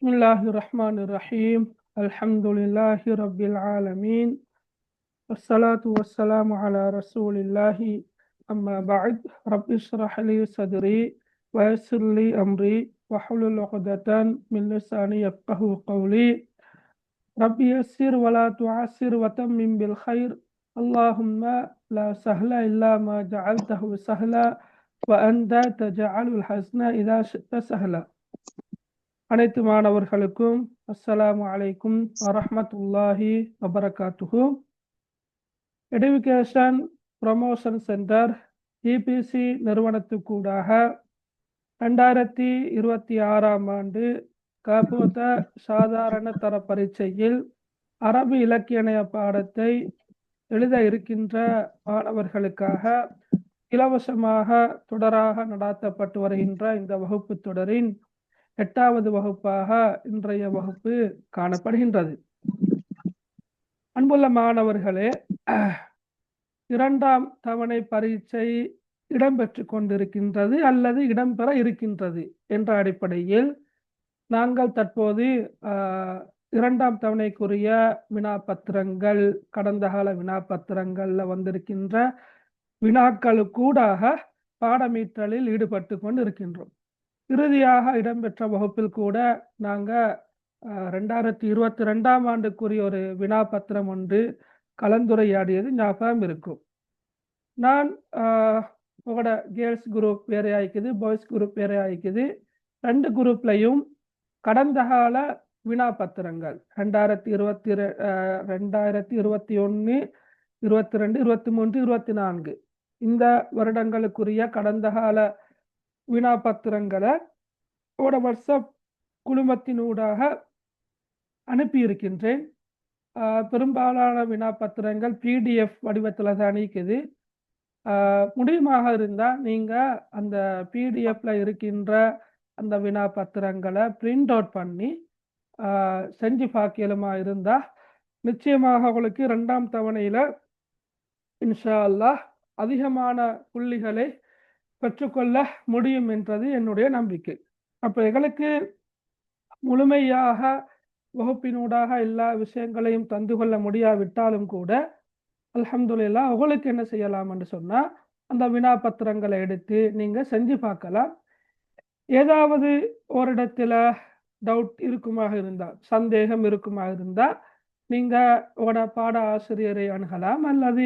Bismillahirrahmanirrahim. Alhamdulillahi Rabbil Alameen. Wassalatu wassalamu ala Rasulillahi. Amma ba'd. Rabbi shrah li sadri wa yassir li amri wa hlul 'uqdatan min lisani yafqahu qawli. Rabbi yassir wa la tu'assir wa tammim bil khair. Allahumma la sahla illa ma ja'altahu sahla wa anta taj'alul hazna idha shi'ta sahla. அனைத்து மாணவர்களுக்கும் அஸ்ஸலாமு அலைக்கும் வரஹ்மத்துல்லாஹி வபரகாத்துஹு. Education promotion centre EPC நிறுவனத்துக்கூடாக 2026ஆம் ஆண்டு கபோத சாதாரண தர பரீட்சையில் அரபு இலக்கிய பாடத்தை எழுத இருக்கின்ற மாணவர்களுக்காக இலவசமாக தொடராக நடாத்தப்பட்டு வருகின்ற இந்த வகுப்பு தொடரின் 8வது வகுப்பாக இன்றைய வகுப்பு காணப்படுகின்றது. அன்புள்ள மாணவர்களே, 2ஆம் தவணை பரீட்சை இடம்பெற்று கொண்டிருக்கின்றது அல்லது இடம்பெற இருக்கின்றது என்ற அடிப்படையில் நாங்கள் தற்போது 2ஆம் தவணைக்குரிய வினாப்பத்திரங்கள், கடந்த கால வினாப்பத்திரங்கள்ல வந்திருக்கின்ற வினாக்களுக்கூடாக பாடமீட்டலில் ஈடுபட்டு கொண்டு இருக்கின்றோம். இறுதியாக இடம்பெற்ற வகுப்பில் கூட நாங்கள் 2022ஆம் ஆண்டுக்குரிய ஒரு வினாப்பத்திரம் ஒன்று கலந்துரையாடியது ஞாபகம் இருக்கும். நான் உங்களோட கேர்ள்ஸ் குரூப் வேற ஆயிக்குது, பாய்ஸ் குரூப் வேற ஆயிக்குது. 2 குரூப்லையும் கடந்த கால வினாப்பத்திரங்கள் 2021, 22, 23, 24 இந்த வருடங்களுக்குரிய கடந்த கால வினாப்பத்திரங்களை வாட்ஸ்அப் குழுமத்தினூடாக அனுப்பியிருக்கின்றேன். பெரும்பாலான வினாப்பத்திரங்கள் பிடிஎஃப் வடிவத்தில் தான் இருக்குது. முடியுமாக இருந்தால் நீங்கள் அந்த பிடிஎஃப்ல இருக்கின்ற அந்த வினாப்பத்திரங்களை பிரிண்ட் அவுட் பண்ணி செஞ்சு பார்க்கலுமா இருந்தால் நிச்சயமாக உங்களுக்கு 2ஆம் தவணையில் இன்ஷா அல்லாஹ் அதிகமான புள்ளிகளை பெற்றுக்கொள்ள முடியும் என்றது என்னுடைய நம்பிக்கை. அப்போ எங்களுக்கு முழுமையாக வகுப்பினூடாக எல்லா விஷயங்களையும் தந்து கொள்ள முடியாவிட்டாலும் கூட அல்ஹம்துலில்லாஹ் உங்களுக்கு என்ன செய்யலாம் என்று சொன்னால் அந்த வினாப்பத்திரங்களை எடுத்து நீங்கள் செஞ்சு பார்க்கலாம். ஏதாவது ஒரு இடத்துல டவுட் இருக்குமாக இருந்தால், சந்தேகம் இருக்குமாக இருந்தால் நீங்கள் உங்களோட பாட ஆசிரியரை அணுகலாம் அல்லது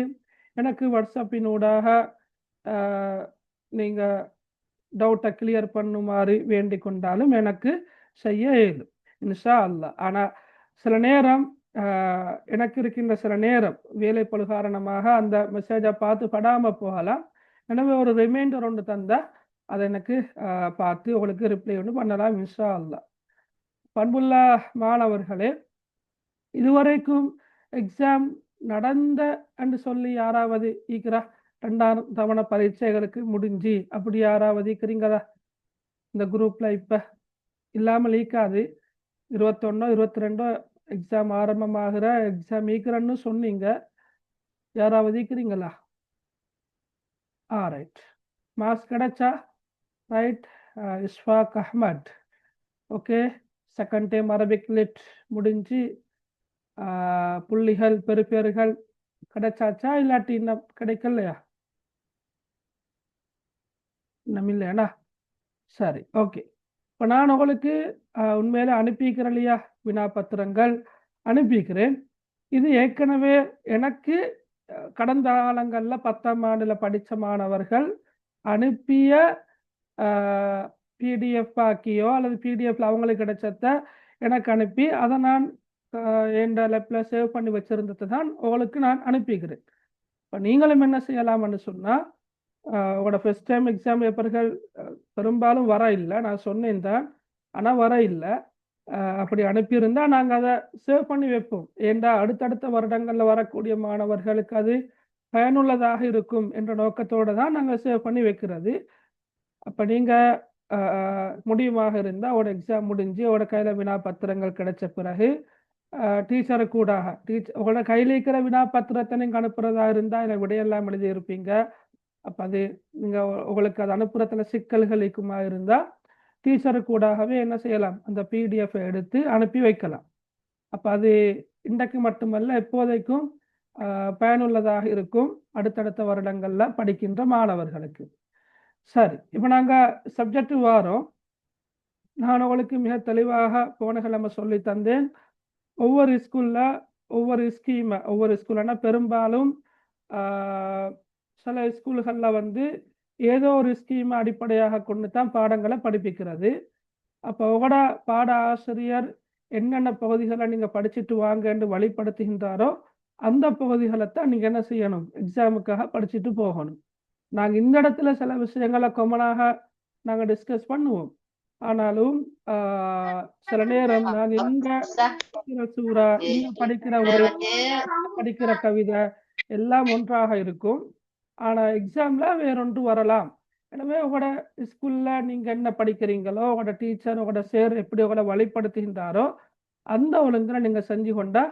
எனக்கு வாட்ஸ்அப்பினூடாக நீங்கள் டவுட்டை கிளியர் பண்ணுமாறு வேண்டிக் கொண்டாலும் எனக்கு செய்ய இயலும் இன்ஷா அல்லாஹ். ஆனால் சில நேரம் எனக்கு இருக்கின்ற சில நேரம் வேலைப்பளு காரணமாக அந்த மெசேஜை பார்த்து படாமல் போகலாம். எனவே ஒரு ரிமைண்டர் ஒன்று தந்தால் அதை எனக்கு பார்த்து உங்களுக்கு ரிப்ளை ஒன்று பண்ணலாம் இன்ஷா அல்லாஹ். பண்புள்ள மாணவர்களே, இதுவரைக்கும் எக்ஸாம் நடந்த என்று சொல்லி யாராவது ஈக்கிறா? 2ஆம் தவணை பரீட்சைகளுக்கு முடிஞ்சு அப்படி யாராவது இருக்கிறீங்களா இந்த குரூப்ல? இப்போ இல்லாமல் ஈக்காது. 21, 22 எக்ஸாம் ஆரம்பமாகிற எக்ஸாம் ஈக்கிறன்னு சொன்னீங்க. யாராவது ஈக்கிறீங்களா? ரைட், மார்க்ஸ் கிடைச்சா? Right, Ishfaq Ahmad. Okay, second time Arabic lit முடிஞ்சு புள்ளிகள் பெறுபேறுகள் கிடைச்சாச்சா இல்லாட்டி இன்னும் கிடைக்கலையா? இன்னும் இல்லையாண்ணா? சரி, ஓகே. இப்போ நான் உங்களுக்கு உண்மையில அனுப்பிக்கிறேன் இல்லையா, வினாப்பத்திரங்கள் அனுப்பிக்கிறேன். இது ஏற்கனவே எனக்கு கடந்த காலங்களில் 10ஆம் ஆண்டில் படித்த மாணவர்கள் அனுப்பிய பிடிஎஃப் ஆக்கியோ அல்லது பிடிஎஃப்ல அவங்களுக்கு கிடைச்சத எனக்கு அனுப்பி அதை நான் என் லேப்பில் சேவ் பண்ணி வச்சிருந்தது தான் உங்களுக்கு நான் அனுப்பிக்கிறேன். இப்போ நீங்களும் என்ன செய்யலாம்னு சொன்னால், உங்களோட ஃபர்ஸ்ட் டைம் எக்ஸாம் பேப்பர்கள் பெரும்பாலும் வர இல்லை, நான் சொன்னேன் தான், ஆனால் வர இல்லை. அப்படி அனுப்பியிருந்தால் நாங்கள் அதை சேவ் பண்ணி வைப்போம். ஏண்டா அடுத்தடுத்த வருடங்களில் வரக்கூடிய மாணவர்களுக்கு அது பயனுள்ளதாக இருக்கும் என்ற நோக்கத்தோடு தான் நாங்கள் சேவ் பண்ணி வைக்கிறது. அப்போ நீங்கள் முடியுமாக இருந்தால் உங்களோட எக்ஸாம் முடிஞ்சு உங்களோட கையில் வினாப்பத்திரங்கள் கிடைச்ச பிறகு டீச்சரை கூடாக உங்களோட கையில் இருக்கிற வினாப்பத்திரத்தை நீங்கள் அனுப்புறதா இருந்தால் இல்லை விடையெல்லாம் எழுதி இருப்பீங்க. அப்போ அது நீங்கள் உங்களுக்கு அது அனுப்புறதுல சிக்கல்கள் இருக்குமா இருந்தால் டீச்சருக்கு கூடவே என்ன செய்யலாம், அந்த PDF எடுத்து அனுப்பி வைக்கலாம். அப்போ அது இன்றைக்கு மட்டுமல்ல, எப்போதைக்கும் பயனுள்ளதாக இருக்கும் அடுத்தடுத்த வருடங்களில் படிக்கின்ற மாணவர்களுக்கு. சரி, இப்போ நாங்கள் சப்ஜெக்ட் வாரோம். நான் உங்களுக்கு மிக தெளிவாக போன கிழமை சொல்லி தந்தேன். ஒவ்வொரு ஸ்கூலில் ஒவ்வொரு ஸ்கீமை, ஒவ்வொரு ஸ்கூல்னா பெரும்பாலும் சில ஸ்கூல்களில் வந்து ஏதோ ஒரு ஸ்கீமை அடிப்படையாக கொண்டு தான் பாடங்களை படிப்பிக்கிறது. அப்போ உங்களோட பாட ஆசிரியர் என்னென்ன பகுதிகளை நீங்கள் படிச்சுட்டு வாங்கன்னு வழிப்படுத்துகின்றாரோ அந்த பகுதிகளை தான் நீங்கள் என்ன செய்யணும், எக்ஸாமுக்காக படிச்சுட்டு போகணும். நாங்கள் இந்த இடத்துல சில விஷயங்களை கொமனாக நாங்கள் டிஸ்கஸ் பண்ணுவோம். ஆனாலும் சில நேரம் நான் இந்த சூறா, இந்த படிக்கிற ஒரு படிக்கிற கவிதை எல்லாம் ஒன்றாக இருக்கும். ஆனால் எக்ஸாமில் வேறொன்று வரலாம். எனவே உங்களோட ஸ்கூலில் நீங்கள் என்ன படிக்கிறீங்களோ, உங்களோட டீச்சர், உங்களோட சேர் எப்படி உங்களோட வழிப்படுத்துகின்றாரோ அந்த ஒழுங்கில் நீங்கள் செஞ்சு கொண்டா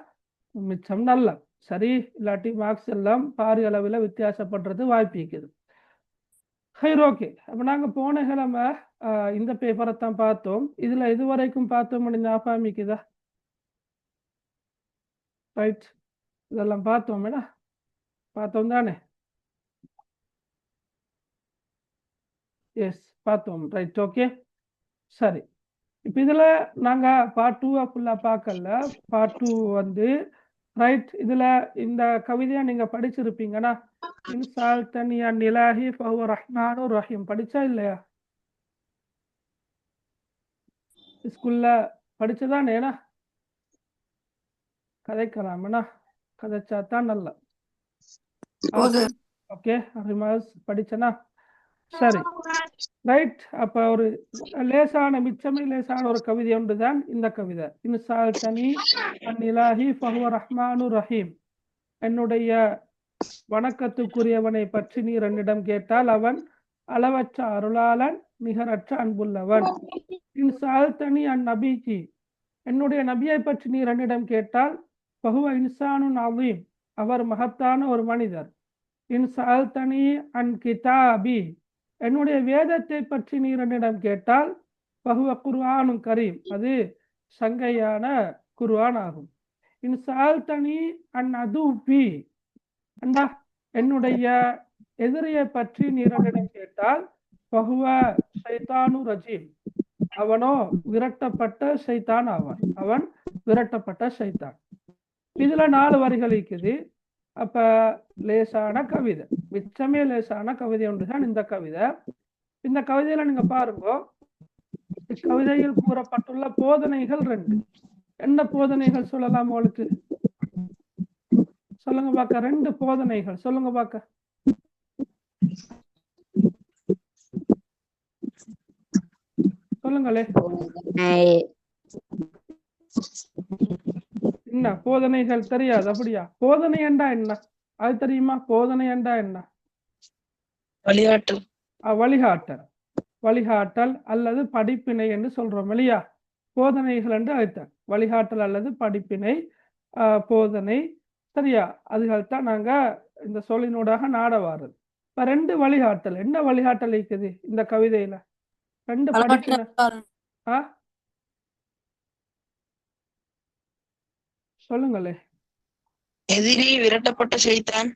மிச்சம் நல்ல. சரி, இல்லாட்டி மார்க்ஸ் எல்லாம் பாரிய அளவில் வித்தியாசப்படுறது வாய்ப்பு இருக்குது. ஹைர், ஓகே. அப்போ நாங்கள் போன கிழமை இந்த பேப்பரை தான் பார்த்தோம். இதில் இதுவரைக்கும் பார்த்தோம்னு ஞாபகம் இருக்குதா? ரைட், இதெல்லாம் பார்த்தோமேடா, பார்த்தோம் தானே? எஸ், பார்த்தோம். Right, okay. சரி, இப்போ இதில் நாங்கள் பார்ட் 2 ஃபுல்லாக பார்க்கல. பார்ட் 2 வந்து ரைட், இதில் இந்த கவிதையை நீங்கள் படிச்சிருப்பீங்கன்னா, இன்சால் தனியா நிலாஹி ஃபஹுவ ரஹ்மானு ரஹீம் படிச்சா இல்லையா? ஸ்கூல்ல படிச்சதானேனா? கதைக்கலாமேனா? கதைச்சா தான் நல்ல. ஓகே, ரிமாஸ் படிச்சனா? சரி, ரைட். அப்போ ஒரு லேசான, மிச்சமே லேசான ஒரு கவிதை ஒன்று தான் இந்த கவிதை. இன்சால் தனி நிலாஹி ஃபஹுவ ரஹ்மானு ரஹீம். என்னுடைய வணக்கத்துக்குரியவனை பற்றி நீர் என்னிடம் கேட்டால் அவன் அளவற்ற அருளாளன், நிகரற்ற அன்புள்ளவன். இன்சால் தனி நபிஜி, என்னுடைய நபியை பற்றி நீர் என்னிடம் கேட்டால் பகுவ இன்சானுன் அலீம், அவர் மகத்தான ஒரு மனிதர். இன்சால் தனி கிதாபி, என்னுடைய வேதத்தை பற்றி நீர் என்னிடம் கேட்டால் பகுவ குர்ஆனும் கரீம், அது சங்கையான குர்ஆன் ஆகும். இன்சால் தனி அதுபி, அண்டா என்னுடைய எதிரியை பற்றி நீர் என்னிடம் கேட்டால் பகுவ ஷைத்தானு ரஜீம், அவனோ விரட்டப்பட்ட ஷைத்தான் ஆவான், அவன் விரட்டப்பட்ட ஷைத்தான். இதுல 4 வரிகள் இருக்குது. அப்ப லேசான கவிதை, மிச்சமே லேசான கவிதை ஒன்றுதான் இந்த கவிதை. இந்த கவிதையில நீங்க பாருங்க, இக்கவிதையில் கூறப்பட்டுள்ள போதனைகள் 2. என்ன போதனைகள் சொல்லலாம் உங்களுக்கு? சொல்லுங்க பாக்க. 2 போதனைகள் சொல்லுங்க பாக்க. சொல்லுங்களே, என்ன போதனைகள் தெரியாது? அப்படியா? போதனை என்றா என்ன அது தெரியுமா? போதனை என்றா என்ன? வழிகாட்டல். வழிகாட்டல், வழிகாட்டல் அல்லது படிப்பினை என்று சொல்றோம் இல்லையா? போதனைகள் என்று அழைத்தார். வழிகாட்டல் அல்லது படிப்பினை, போதனை, சரியா? அதுகள் தான் நாங்க இந்த சொல்லினூடாக நாட வாரது. இப்ப 2 வழிகாட்டல். என்ன வழிகாட்டல் இருக்குது இந்த கவிதையில? 2 படிப்பினை. சொல்லுங்களே. எதிரி விரட்டப்பட்ட ஷைத்தான்.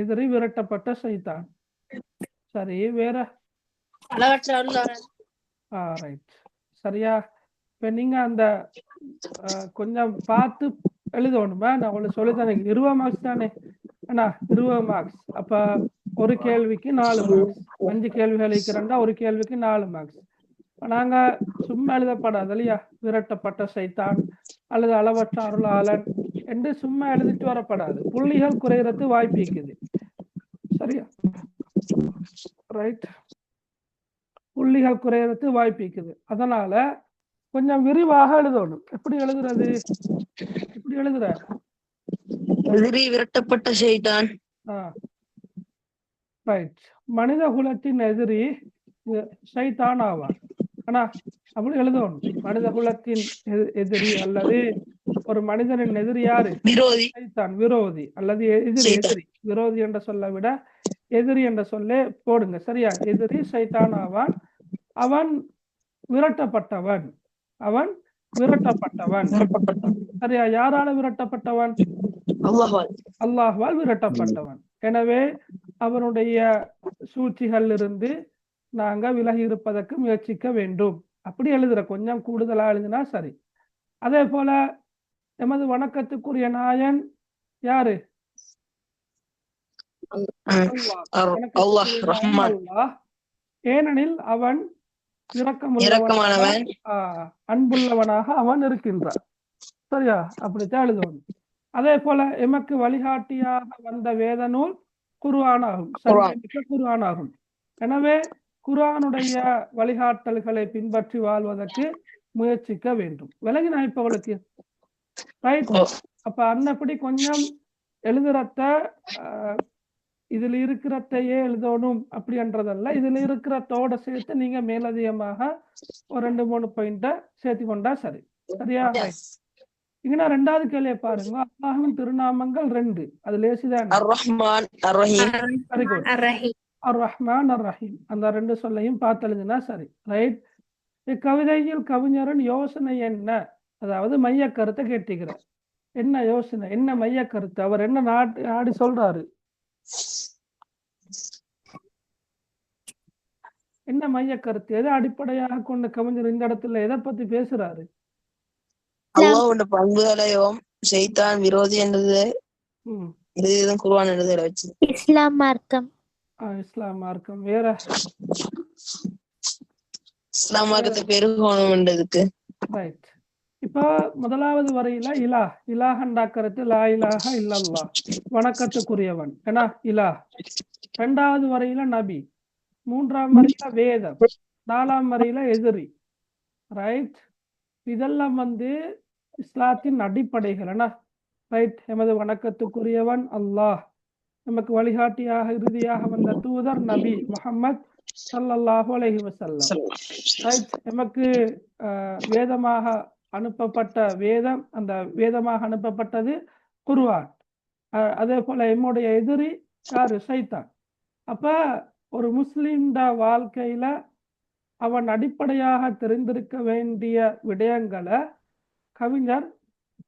எதிரி விரட்டப்பட்ட ஷைத்தான். சரி, வேற? ரைட், சரியா? இப்ப நீங்க அந்த கொஞ்சம் பார்த்து எழுதணுமா? நான் உங்களுக்கு சொல்லித்தானே. 20 மார்க்ஸ் தானே அண்ணா? 20 மார்க்ஸ். அப்ப ஒரு கேள்விக்கு 4 மார்க்ஸ். 5 கேள்விகள் இருக்கிறண்டா ஒரு கேள்விக்கு 4 மார்க்ஸ். நாங்க சும்மா எழுதப்படாது இல்லையா? விரட்டப்பட்ட சைத்தான் அல்லது அளவற்ற அருளாளன் என்று சும்மா எழுதிட்டு வரப்படாது. புள்ளிகள் குறையறது வாய்ப்பு இருக்குது. சரியா? ரைட், புள்ளிகள் குறையறது வாய்ப்பு இருக்குது. அதனால கொஞ்சம் விரிவாக எழுதணும். எப்படி எழுதுறது? எப்படி எழுதுற? எதிரி விரட்டப்பட்ட ஷைத்தான். ரைட், மனித குலத்தின் எதிரி ஷைத்தான் ஆவான். ஆனா அப்படி எழுதணும். மனித குலத்தின் எதிரி அல்லது ஒரு மனிதனின் எதிரி யாரு? விரோதி. ஷைத்தான், விரோதி அல்லது எதிரி. எதிரி, விரோதி என்ற சொல்ல விட எதிரி என்ற சொல்லே போடுங்க. சரியா? எதிரி ஷைத்தான் ஆவான். அவன் விரட்டப்பட்டவன், அவன் விரட்டப்பட்டவன். சரியா? யாரால விரட்டப்பட்டவன்? அல்லாஹ்வால். அல்லாஹ்வால் விரட்டப்பட்டவன். எனவே அவனுடைய சூழ்ச்சிகள் இருந்து நாங்க விலகி இருப்பதற்கு முயற்சிக்க வேண்டும். அப்படி எழுதுற, கொஞ்சம் கூடுதலா எழுதினா சரி. அதே போல எமது வணக்கத்துக்குரிய நாயன் யாரு? அல்லாஹ் ரஹ்மான், அல்லாஹ். ஏனெனில் அவன் இரக்கமானவன், அன்புள்ளவனாக அவன் இருக்கின்றான். சரியா? அப்படித்தான் எழுதணும். அதே போல எமக்கு வழிகாட்டியாக வந்த வேத நூல் குர்ஆனாகும், குர்ஆனாகும். எனவே குர்ஆனுடைய வழிகாட்டல்களை பின்பற்றி வாழ்வதற்கு முயற்சிக்க வேண்டும். விலகினா இப்ப உங்களுக்கு ரைட்? அப்ப அன்னப்படி கொஞ்சம் எழுதுறத இதுல இருக்கிறதையே எழுதணும் அப்படின்றதல்ல, இதுல இருக்கிறதோட சேர்த்து நீங்க மேலதிகமாக ஒரு 2-3 பாயிண்ட சேர்த்து கொண்டா சரி. சரியா? இங்கன்னா ரெண்டாவது கேள்வியை பாருங்க. அல்லாஹ்வின் திருநாமங்கள் 2, அது லேசிதான். அர்-ரஹ்மான் அர்-ரஹீம். Very good. அர்-ரஹ்மான் அர்-ரஹீம், அந்த 2 சொல்லையும் பார்த்து எழுதுனா சரி. ரைட்? இக்கவிதையில் கவிஞரின் யோசனை என்ன? அதாவது மைய கருத்தை கேட்டுக்கிற, என்ன யோசனை, என்ன மைய கருத்து, அவர் என்ன நாடி சொல்றாரு, என்ன மைய கருத்து, எதை அடிப்படையாக கொண்ட கவிஞர் இந்த இடத்துல எதை பத்தி பேசுறாரு? அல்லாஹ்வுடைய பண்புகளையும் ஷைத்தான் விரோதி என்றது இதுதான் குர்ஆன் எழுதுற வச்சு. இஸ்லாம் மார்க்கம். இஸ்லாம் மார்க்கம். வேற இஸ்லாம் மார்க்கத்தை பெருகணும் என்றதுக்கு. ரைட். இப்போ முதலாவது வரையில இலாஹண்டா கருத்து லா இலாஹ இல்லல்லாஹ், வணக்கத்துக்குரியவன் ஏன்னா இலா. ரெண்டாவது வரையில நபி, மூன்றாம் வரையில வேதம், நாலாம் வரையில எதிரி. ரைட்? இதெல்லாம் இஸ்லாத்தின் அடிப்படைகள். என்ன? ரைட்? எமது வணக்கத்துக்குரியவன் அல்லாஹ், நமக்கு வழிகாட்டியாக இறுதியாக வந்த தூதர் நபி முஹம்மத் ஸல்லல்லாஹு அலைஹி வஸல்லம். ரைட்? எமக்கு வேதமாக அனுப்பப்பட்ட வேதம், அந்த வேதமாக அனுப்பப்பட்டது குர்ஆன். அதே போல எம்முடைய எதிரி யாரு? ஷைத்தான். அப்ப ஒரு முஸ்லிம்ட வாழ்க்கையில அவன் அடிப்படையாக தெரிந்திருக்க வேண்டிய விடயங்களை கவிஞர்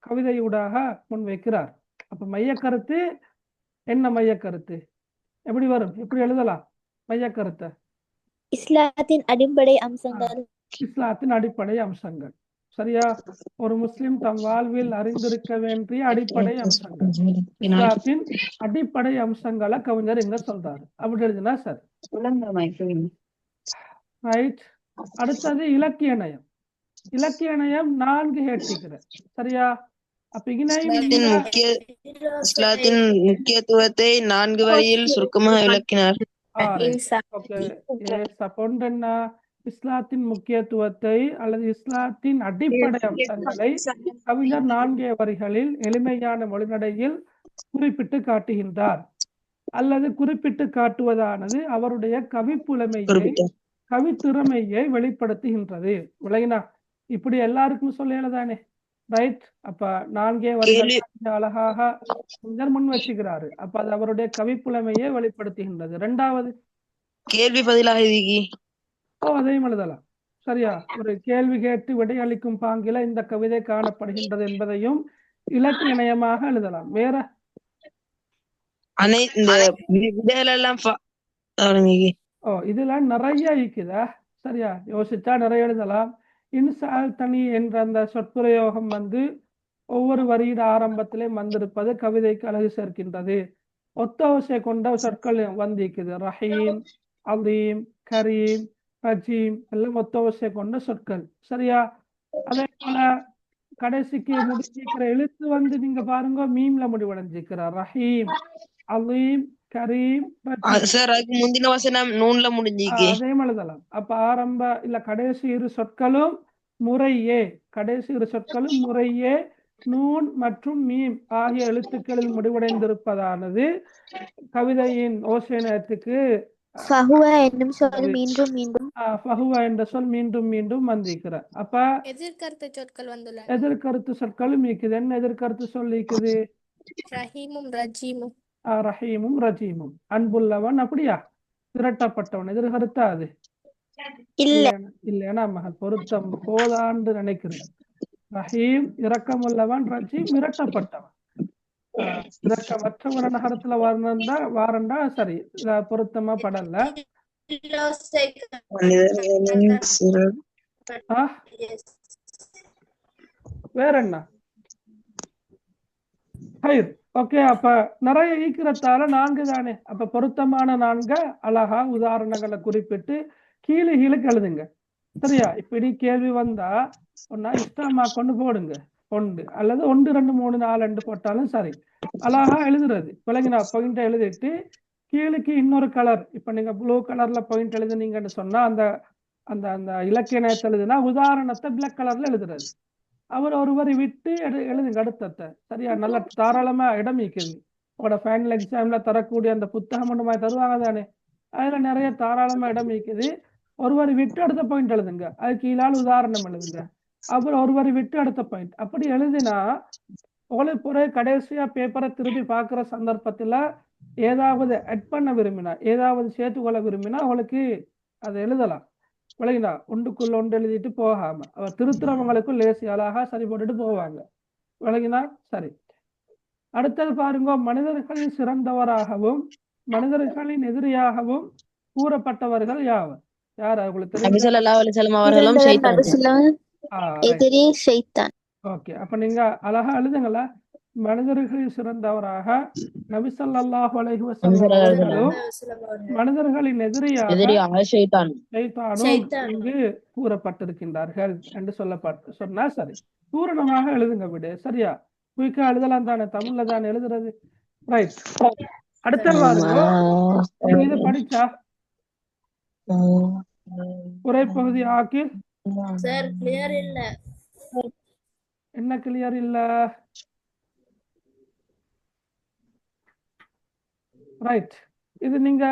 கவிதையூடாக முன்வைக்கிறார். அப்ப மைய கருத்து என்ன? மைய கருத்து எப்படி வரும், எப்படி எழுதலாம் மைய கருத்தை? இஸ்லாத்தின் அடிப்படை அம்சங்கள். இஸ்லாத்தின் அடிப்படை அம்சங்கள். சரியா? ஒரு முஸ்லிம் தம் வாழ்வில் அறிந்திருக்க வேண்டிய அடிப்படை அம்சங்கள், இஸ்லாத்தின் அடிப்படை அம்சங்களை கவிஞர் இங்க சொல்றாரு. அப்படி எழுதினா சரி. ரைட்? அடுத்தது இலக்கிய நயம். இலக்கிய நயம் 4 கேட்டிக்கிற. சரியா? அப்ப இஸ்லாத்தின் முக்கியத்துவத்தை 4 வரியில் சுருக்கமாக விளக்கினார். இஸ்லாத்தின் முக்கியத்துவத்தை அல்லது இஸ்லாத்தின் அடிப்படை அம்சங்களை கவிஞர் 4 வரிகளில் எளிமையான மொழிநடையில் குறிப்பிட்டு காட்டுகின்றார். அல்லது குறிப்பிட்டு காட்டுவதானது அவருடைய கவித்திறமையை வெளிப்படுத்துகின்றது. விளங்கினா? இப்படி எல்லாருக்கும் சொல்லதானே. ரைட்? அப்ப 4 வரிகள் அழகாக முன் வச்சுக்கிறாரு. அப்ப அது அவருடைய கவிப்புலமையை வெளிப்படுத்துகின்றது. இரண்டாவது கேள்வி பதிலாக அதையும் எழுதலாம். சரியா? ஒரு கேள்வி கேட்டு விடையளிக்கும் பாங்கில இந்த கவிதை காணப்படுகின்றது என்பதையும் இலக்கிய நயமாக எழுதலாம். வேற இதுல நிறைய இருக்குதா? சரியா? யோசிச்சா நிறைய எழுதலாம். இன்சால் தனி என்ற அந்த சொற்பிரயோகம் ஒவ்வொரு வரியிட ஆரம்பத்திலே வந்திருப்பது கவிதைக்கு அழகு சேர்க்கின்றது. ஒத்த ஓசை கொண்ட சொற்கள் வந்திருக்குது. ரஹீம், அலீம், கரீம், ரஜீம் எல்லாம் ஒத்த ஓசை கொண்ட சொற்கள். சரியா? அதே போல கடைசிக்கு முடிஞ்சிருக்கிற எழுத்து நீங்க பாருங்க, மீம்ல முடிவடைஞ்சிருக்கிற. ரஹீம், அலீம், கரீம், அதையும் எழுதலாம். அப்ப ஆரம்ப இல்ல கடைசி இரு சொற்களும் முறையே நூன் மற்றும் மீம் ஆகிய எழுத்துக்களில் முடிவடைந்திருப்பதானது கவிதையின் ஓசைனத்துக்கு என்னும் சொல் மீண்டும் என்ற சொல் மீண்டும் வந்திருக்கிறார். அப்ப எதிர்கருத்து சொற்கள் எதிர்கருத்து சொற்களும் இருக்குது. என்ன எதிர்கருத்து சொல் இருக்குது? ரஹீமும் ரஜீமும், அன்புள்ளவன் அப்படியா, விரட்டப்பட்டவன். எதிர்கருத்தா அது? இல்லையா மகன் பொருத்தம் போதாண்டு நினைக்கிறேன். ரஹீம் இரக்கமுள்ளவன், ரஜீம் மிரட்டப்பட்டவன். இரக்கமற்றவன நகரத்துல வாரண்டா சரி, பொருத்தமா படல. மனிதர்களின் சிறு வேற என்ன? ஓகே, அப்ப நிறைய ஈக்கிறதால 4 தானே. அப்ப பொருத்தமான 4 அழகா உதாரணங்களை குறிப்பிட்டு கீழே எழுதுங்க. சரியா? இப்படி கேள்வி வந்தா ஒன்னா இஷ்டமா கொண்டு போடுங்க, 1 அல்லது 1 2 3 4 போட்டாலும் சரி. அழகா எழுதுறது விளங்கினா பாயிண்ட் எழுதிட்டு கீழுக்கு இன்னொரு கலர், இப்ப நீங்க ப்ளூ கலர்ல பாயிண்ட் எழுதுனீங்கன்னு சொன்னா அந்த அந்த அந்த இலக்கியத்தை எழுதுனா உதாரணத்தை பிளாக் கலர்ல எழுதுறது. அவர் ஒருவரை விட்டு எழுதுங்க அடுத்தத்தை. சரியா? நல்ல தாராளமா இடம் இருக்குது. உங்களோட ஃபைனல் எக்ஸாம்ல தரக்கூடிய அந்த புத்தகம் ஒன்று மாதிரி தருவாங்க தானே, அதுல நிறைய தாராளமா இடம் இருக்குது. ஒருவரை விட்டு அடுத்த பாயிண்ட் எழுதுங்க, அதுக்கு கீழால் உதாரணம் எழுதுங்க, அப்புறம் ஒருவரை விட்டு அடுத்த பாயிண்ட். அப்படி எழுதினா உங்களுக்கு பிறகு கடைசியா பேப்பரை திருப்பி பார்க்குற சந்தர்ப்பத்துல ஏதாவது அட் பண்ண விரும்பினா, ஏதாவது சேர்த்துக்கொள்ள விரும்பினா உங்களுக்கு அதை எழுதலாம். விளங்கினா ஒன்றுக்குள்ள ஒன்று எழுதிட்டு போகாம அவர் திருத்துறவங்களுக்கும் லேசி அழகா சரி போட்டுட்டு போவாங்க. விளங்கினா சரி. அடுத்தது பாருங்க, மனிதர்களில் சிறந்தவராகவும் மனிதர்களின் எதிரியாகவும் கூறப்பட்டவர்கள் யாவர்? யார் அவங்களுக்கு தெரியும்? எதிரி ஷைத்தான். ஓகே, அப்ப நீங்க அழகா எழுதுங்களா. மனிதர்களில் சிறந்தவராக நபி ஸல்லல்லாஹு அலைஹி வஸல்லம் அவர்களும் மனிதர்களின் எதிரியாக ஷைத்தானும் இங்கு கூறப்பட்டிருக்கின்றார்கள் என்று சொன்னா சரி. பூரணமாக எழுதுங்க விடு. சரியா? குயிக்கா எழுதலாம் தானே, தமிழ்ல தானே எழுதுறது. ரைட். அடுத்த பாருங்க, நீங்க இதை படிச்சா உரைப்பகுதி ஆக்கி என்ன கிளியர் இல்ல? ரைட். இது நீங்க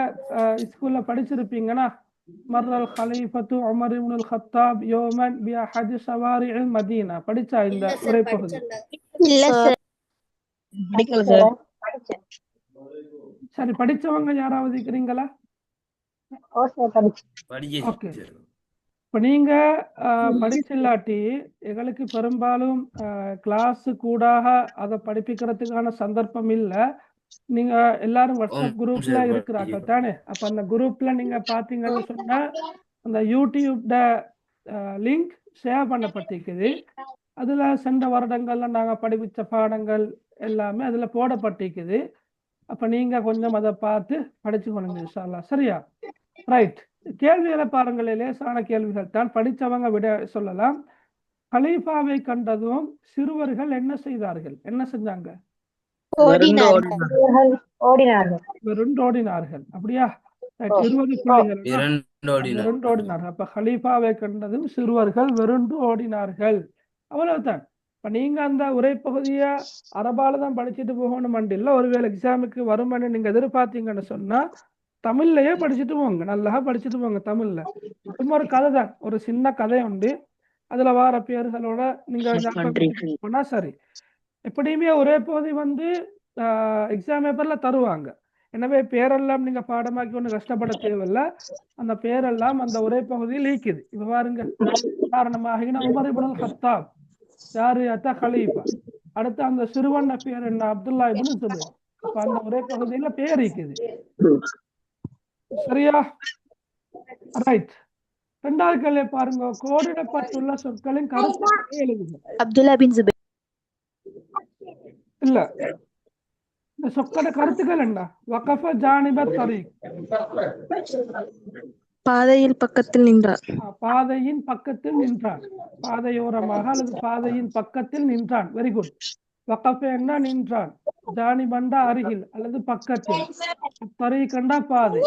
ஸ்கூல்ல படிச்சிருப்பீங்கன்னா, மர்ரல் ஹலீஃபத்து உமர் இப்னுல் ஹத்தாப் யௌமன் பி அஹதி ஷவாரிஇல் மதீனா படிச்சா இந்த உரைப்பகுதி? இல்ல சார். படிக்கல சார். சரி, படிச்சவங்க யாராவது இருக்கிறீங்களா? ஓகே. இப்போ நீங்க படிச்சில்லாட்டி எங்களுக்கு பெரும்பாலும் கிளாஸ் கூடாக அதை படிப்பிக்கிறதுக்கான சந்தர்ப்பம் இல்லை. நீங்க எல்லாரும் வாட்ஸ்அப் குரூப்ல இருக்கிறாங்க தானே. அப்ப அந்த குரூப்ல நீங்க பாத்தீங்கன்னு சொன்னா அந்த யூடியூப்ட லிங்க் ஷேர் பண்ணப்பட்டிருக்குது. அதுல சென்ற வருடங்கள்ல நாங்க படிப்பிச்ச பாடங்கள் எல்லாமே அதுல போடப்பட்டிருக்குது. அப்ப நீங்க கொஞ்சம் அதை பார்த்து படிச்சுக்கொள்ளுங்க இன்ஷா அல்லாஹ். சரியா? ரைட். கேள்விகளை பாருங்களே, லேசான கேள்விகள் தான், படிச்சவங்க விட சொல்லலாம். கலீஃபாவை கண்டதும் சிறுவர்கள் என்ன செய்தார்கள்? என்ன செஞ்சாங்க? ஓடினார்கள். அப்படியா? 20 புள்ளிகள். ஓடினார்கள். அப்ப கலீஃபாவை கண்டதும் சிறுவர்கள் வெறுண்டு ஓடினார்கள். அவ்வளவுதான். இப்ப நீங்க அந்த உரைப்பகுதிய அரபால தான் படிச்சுட்டு போகணும் இல்ல. ஒருவேளை எக்ஸாமுக்கு வருமானு நீங்க எதிர்பார்த்தீங்கன்னு சொன்னா தமிழ்லயே படிச்சுட்டு போங்க, நல்லா படிச்சுட்டு போங்க. தமிழ்ல சும்மா ஒரு கதை தான், ஒரு சின்ன கதை உண்டு, அதுல வார பேர்களோட நீங்க பண்ணா சரி. எப்படியுமே ஒரே பகுதி எக்ஸாம் பேப்பர்ல தருவாங்க. எனவே பேரெல்லாம் நீங்க பாடமாக்கி ஒண்ணு கஷ்டப்பட தேவையில்லை. அந்த பேரெல்லாம் அந்த ஒரே பகுதியில் ஈக்குது. இப்ப பாருங்க, உதாரணமாக உமர் இப்னுல் ஹத்தாப் யாரு? அத்தா கலீஃபா. அடுத்து அந்த சிறுவன் பேர் என்ன? அப்துல்லா இப்னு ஜுபைர். அப்ப அந்த ஒரே பகுதியில பேர் இருக்குது. சரியா? ரைட். இரண்டாவது கேள்வி பாருங்க, கோடிடப்பட்டுள்ள சொற்களின் கருத்தை எழுதுங்க. அப்துல்லா பின் ஜுபைர். இல்ல, இந்த சொற்களோட கருத்துக்கள் என்ன? வகஃப ஜானிபத் தரீக், பாதையில் பக்கத்தில் நின்றார். பாதையின் பக்கத்தில் நின்றான். பாதையோரமாக அல்லது பாதையின் பக்கத்தில் நின்றான். Very good. வகஃப என்ன? நின்றான். ஜானிபண்டா அருகில் அல்லது பக்கத்தில், தரீகண்டா பாதை.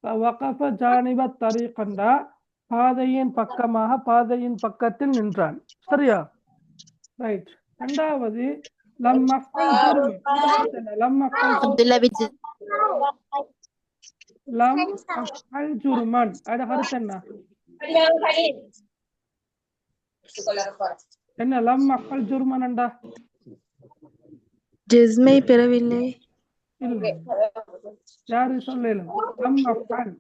வகஃப ஜானிபத் தரீகண்டா பாதையின் பக்கமாக, பாதையின் பக்கத்தில் நின்றான். சரியா? ரைட். இரண்டாவது ஜுர்மன். அது கருத்து என்ன? என்ன லம் அஃபல் ஜுர்மன் என்றா? ஜஸ்மை பெறவில்லை. இல்லை, யாரு சொல்லல. லம் அஃபல்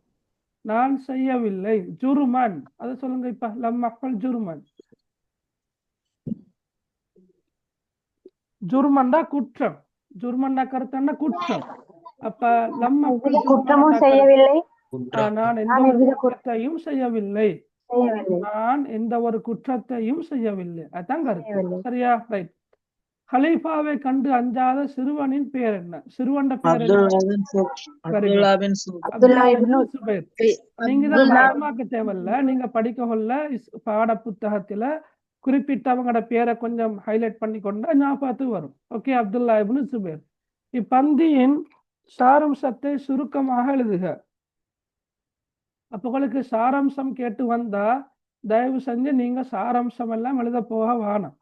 நான் செய்யவில்லை. ஜுர்மன் அதை சொல்லுங்க. இப்ப லம் அஃபல் ஜுர்மன். ஜுர்மன்டா குற்றம். ஜுர்மன்டா கருத்தன்னா குற்றம். அப்ப லம் அஃபல் குற்றமும் செய்யவில்லை. நான் எந்த ஒரு குற்றத்தையும் செய்யவில்லை. நான் எந்த ஒரு குற்றத்தையும் செய்யவில்லை. அதான் கருத்து. சரியா? ரைட். ஹலீஃபாவை கண்டு அஞ்சாத சிறுவனின் பேர் என்ன? சிறுவன் பேர் சுபைர். நீங்க இதை பாடமாக்க தேவையில்ல. நீங்க படிக்க கொள்ள பாட புத்தகத்துல குறிப்பிட்டவங்களோட பேரை கொஞ்சம் ஹைலைட் பண்ணி கொண்டா ஞாபகத்துக்கு வரும். ஓகே. அப்துல்லா இப்னு சுபைர். இப்பந்தியின் சாரம்சத்தை சுருக்கமாக எழுதுக. அப்ப உங்களுக்கு சாராம்சம் கேட்டு வந்தா தயவு செஞ்சு நீங்க சாராம்சம் எல்லாம் எழுத போக வேணாம்.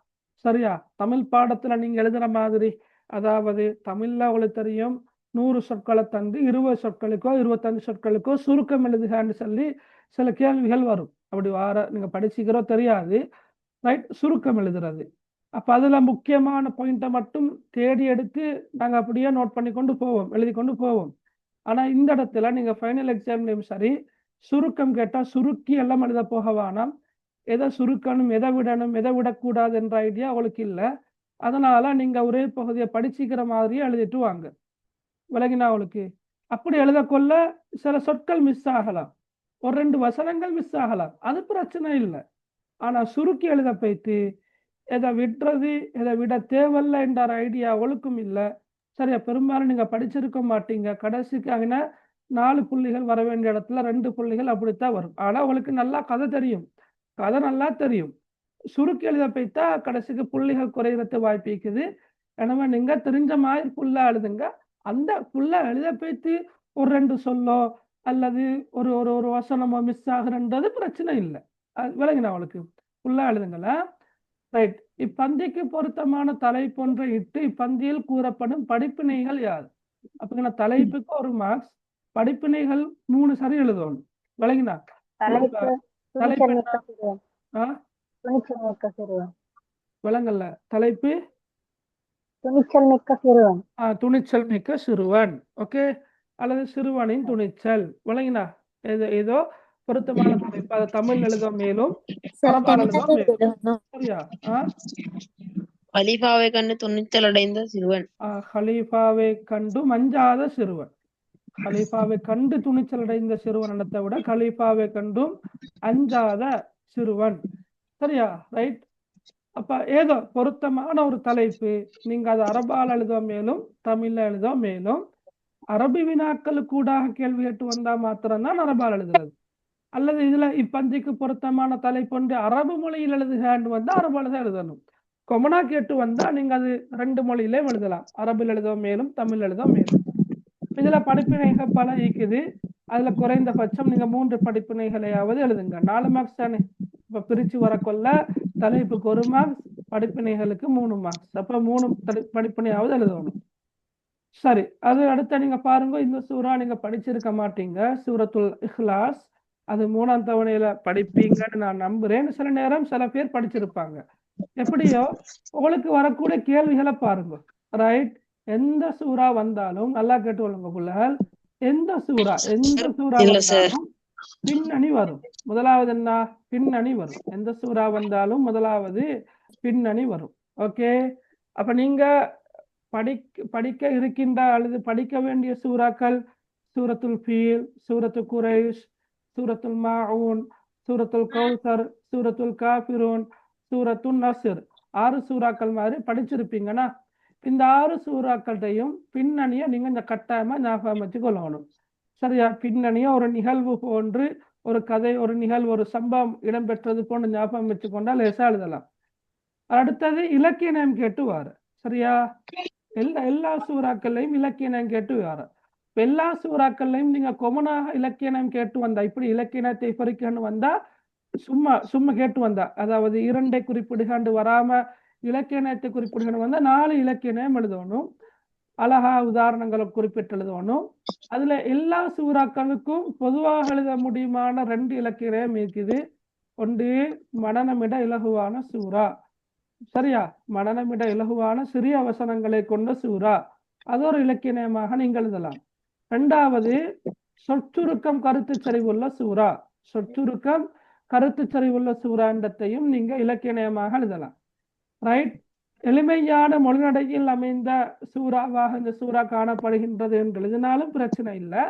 சரியா? தமிழ் பாடத்துல நீங்க எழுதுற மாதிரி, அதாவது தமிழ்ல உங்களுக்கு தெரியும் 100 சொற்களை தந்து 20 சொற்களுக்கோ 25 சொற்களுக்கோ சுருக்கம் எழுதுகான்னு சொல்லி சில கேள்விகள் வரும். அப்படி நீங்க படிச்சுக்கிறோ தெரியாது. ரைட்? சுருக்கம் எழுதுறது. அப்ப அதுல முக்கியமான பாயிண்ட்டை மட்டும் தேடி எடுத்து நாங்க அப்படியே நோட் பண்ணி கொண்டு போவோம், எழுதி கொண்டு போவோம். ஆனா இந்த இடத்துல நீங்க ஃபைனல் எக்ஸாம்லயும் சரி, சுருக்கம் கேட்டா சுருக்கி எல்லாம் எழுத போக வேணாம். எதை சுருக்கணும், எதை விடணும், எதை விடக்கூடாது என்ற ஐடியா அவளுக்கு இல்லை. அதனால நீங்க ஒரே பகுதியை படிச்சுக்கிற மாதிரியே எழுதிட்டு வாங்க. விளங்கினா அவளுக்கு? அப்படி எழுத கொள்ள சில சொற்கள் மிஸ் ஆகலாம், ஒரு 2 வசனங்கள் மிஸ் ஆகலாம், அது பிரச்சனை இல்லை. ஆனா சுருக்கி எழுத போய்த்து எதை விடுறது எதை விட தேவையில்லை என்ற ஐடியா அவளுக்கும் இல்லை. சரியா? பெரும்பாலும் நீங்க படிச்சிருக்க மாட்டீங்க. கடைசிக்காக 4 புள்ளிகள் வர வேண்டிய இடத்துல 2 புள்ளிகள் அப்படித்தான் வரும். ஆனா அவளுக்கு நல்லா கதை தெரியும், கதை நல்லா தெரியும். சுருக்கி எழுத போய்த்தா கடைசிக்கு புள்ளிகள் குறைகிறது வாய்ப்பு இருக்குது. எனவே நீங்க தெரிஞ்ச மாதிரி புல்லா எழுதுங்க. அந்த புல்லா எழுத போய்த்து ஒரு 2 சொல்லோ அல்லது ஒரு ஒரு ஒரு வசனமோ மிஸ் ஆகுறது பிரச்சனை இல்லை. விளங்கினா அவளுக்கு? புல்லா எழுதுங்களா? ரைட். இப்பந்திக்கு பொருத்தமான தலைப்பொன்றை இட்டு இப்பந்தியில் கூறப்படும் படிப்பினைகள் யார்? அப்படின்னா தலைப்புக்கு 1 மார்க்ஸ், படிப்பினைகள் 3 சரி எழுதணும். விளங்கினா? விளங்கல்ல? தலைப்பு துணிச்சல் மிக்க சிறுவன். துணிச்சல் மிக்க சிறுவன். ஓகே. அல்லது சிறுவனின் துணிச்சல். விளங்கினா? ஏதோ பொருத்தமான தலைப்பு. அதை தமிழ் எழுத மேலும் அரபால் எழுத மேலும். சரியா? ஹலீஃபாவை கண்டு துணிச்சல் அடைந்த சிறுவன். ஹலீஃபாவை கண்டு மஞ்சாத சிறுவன். ஹலீஃபாவை கண்டு துணிச்சல் அடைந்த சிறுவன் இடத்தை விட ஹலீஃபாவை கண்டும் அஞ்சாத சிறுவன். சரியா? ரைட். அப்ப ஏதோ பொருத்தமான ஒரு தலைப்பு. நீங்க அதை அரபால் எழுத மேலும் தமிழ்ல எழுத மேலும். அரபி வினாக்களுக்கு கூடாக கேள்வி கேட்டு வந்தா மாத்திரம்தான் அரபால் எழுதுறது. அல்லது இதுல இப்பந்திக்கு பொருத்தமான தலைப்பொன்று அரபு மொழியில் எழுதுகான்னு வந்தா அரபால் தான் எழுதணும். கொமனா கேட்டு வந்தா நீங்க அது 2 மொழியிலே எழுதலாம். அரபில் எழுத மேலும் தமிழ் எழுத மேலும். இதுல படிப்பினைகள் பல இருக்குது. அதுல குறைந்தபட்சம் நீங்க 3 படிப்பினைகளையாவது எழுதுங்க. 4 மார்க்ஸ் தானே. இப்ப பிரிச்சு வரக்கொள்ள தலைப்புக்கு 1 மார்க்ஸ், படிப்பினைகளுக்கு 3 மார்க்ஸ். அப்ப 3 படிப்பினையாவது எழுதணும். சரி. அது அடுத்த நீங்க பாருங்க. இந்த சூறா நீங்க படிச்சிருக்க மாட்டீங்க, சூரத்துல் இஹ்லாஸ். அது 3ஆம் தவணையில படிப்பீங்கன்னு நான் நம்புறேன். சில நேரம் சில பேர் படிச்சிருப்பாங்க. எப்படியோ உங்களுக்கு வரக்கூடிய கேள்விகளை பாருங்க. ரைட். எந்த சூறா வந்தாலும் நல்லா கேட்டுக்கொள்ளுங்க பிள்ளைகள். எந்த சூறா வந்தாலும் பின்னணி வரும். முதலாவது என்ன? பின்னணி வரும். எந்த சூறா வந்தாலும் முதலாவது பின்னணி வரும். ஓகே. அப்ப நீங்க படிக்க இருக்கின்ற அல்லது படிக்க வேண்டிய சூறாக்கள் சூரத்துல் ஃபீல், சூரத்துல் குரைஷ், சூரத்துல் மாஊன், சூரத்துல் கௌசர், சூரத்துல் காஃபிரூன், சூரத்துல் நஸ்ர். 6 சூறாக்கள் மாதிரி படிச்சிருப்பீங்கன்னா இந்த 6 சூறாக்கள்டையும் பின்னணியை நீங்க இந்த கட்டாயமா ஞாபகம் வச்சு கொள்ளணும். சரியா? பின்னணியை ஒரு நிகழ்வு போன்று, ஒரு கதை, ஒரு நிகழ்வு, ஒரு சம்பவம் இடம்பெற்றது போன்று ஞாபகம் வச்சு கொண்டால் லேசா எழுதலாம். அடுத்தது இலக்கிய நயம் கேட்டு வாரு. சரியா? எல்லா சூறாக்கள்லையும் இலக்கிய நயம் கேட்டு வாரு. எல்லா சூறாக்கள்லையும் நீங்க கொமனாக இலக்கிய நயம் கேட்டு வந்தா, இப்படி இலக்கிய நயத்தை பறிக்கன்னு வந்தா சும்மா கேட்டு வந்தா, அதாவது 2 குறிப்பிடுகாண்டு வராம இலக்கிய நயத்தை குறிப்பிடுகன்னு வந்தா 4 இலக்கிய நயம் எழுதணும். அழகா உதாரணங்களை குறிப்பிட்டு எழுதணும். அதுல எல்லா சூறாக்களுக்கும் பொதுவாக எழுத முடியுமான 2 இலக்கிய நயம் இருக்குது. ஒன்று மனநமிட இலகுவான சூறா. சரியா? மனநமிட இலகுவான சிறிய வசனங்களை கொண்ட சூறா. அது ஒரு இலக்கிய நயமாக நீங்க எழுதலாம். 2வது சொற்சுருக்கம் கருத்து சரிவுள்ள சூரா, சொற்சுருக்கம் கருத்து சரிவுள்ள சூராண்டத்தையும் நீங்க இலக்கிய நயமாக எழுதலாம். ரைட். எளிமையான மொழிநடையில் அமைந்த சூறாவாக இந்த சூறா காணப்படுகின்றது என்று எழுதினாலும் பிரச்சனை இல்லை.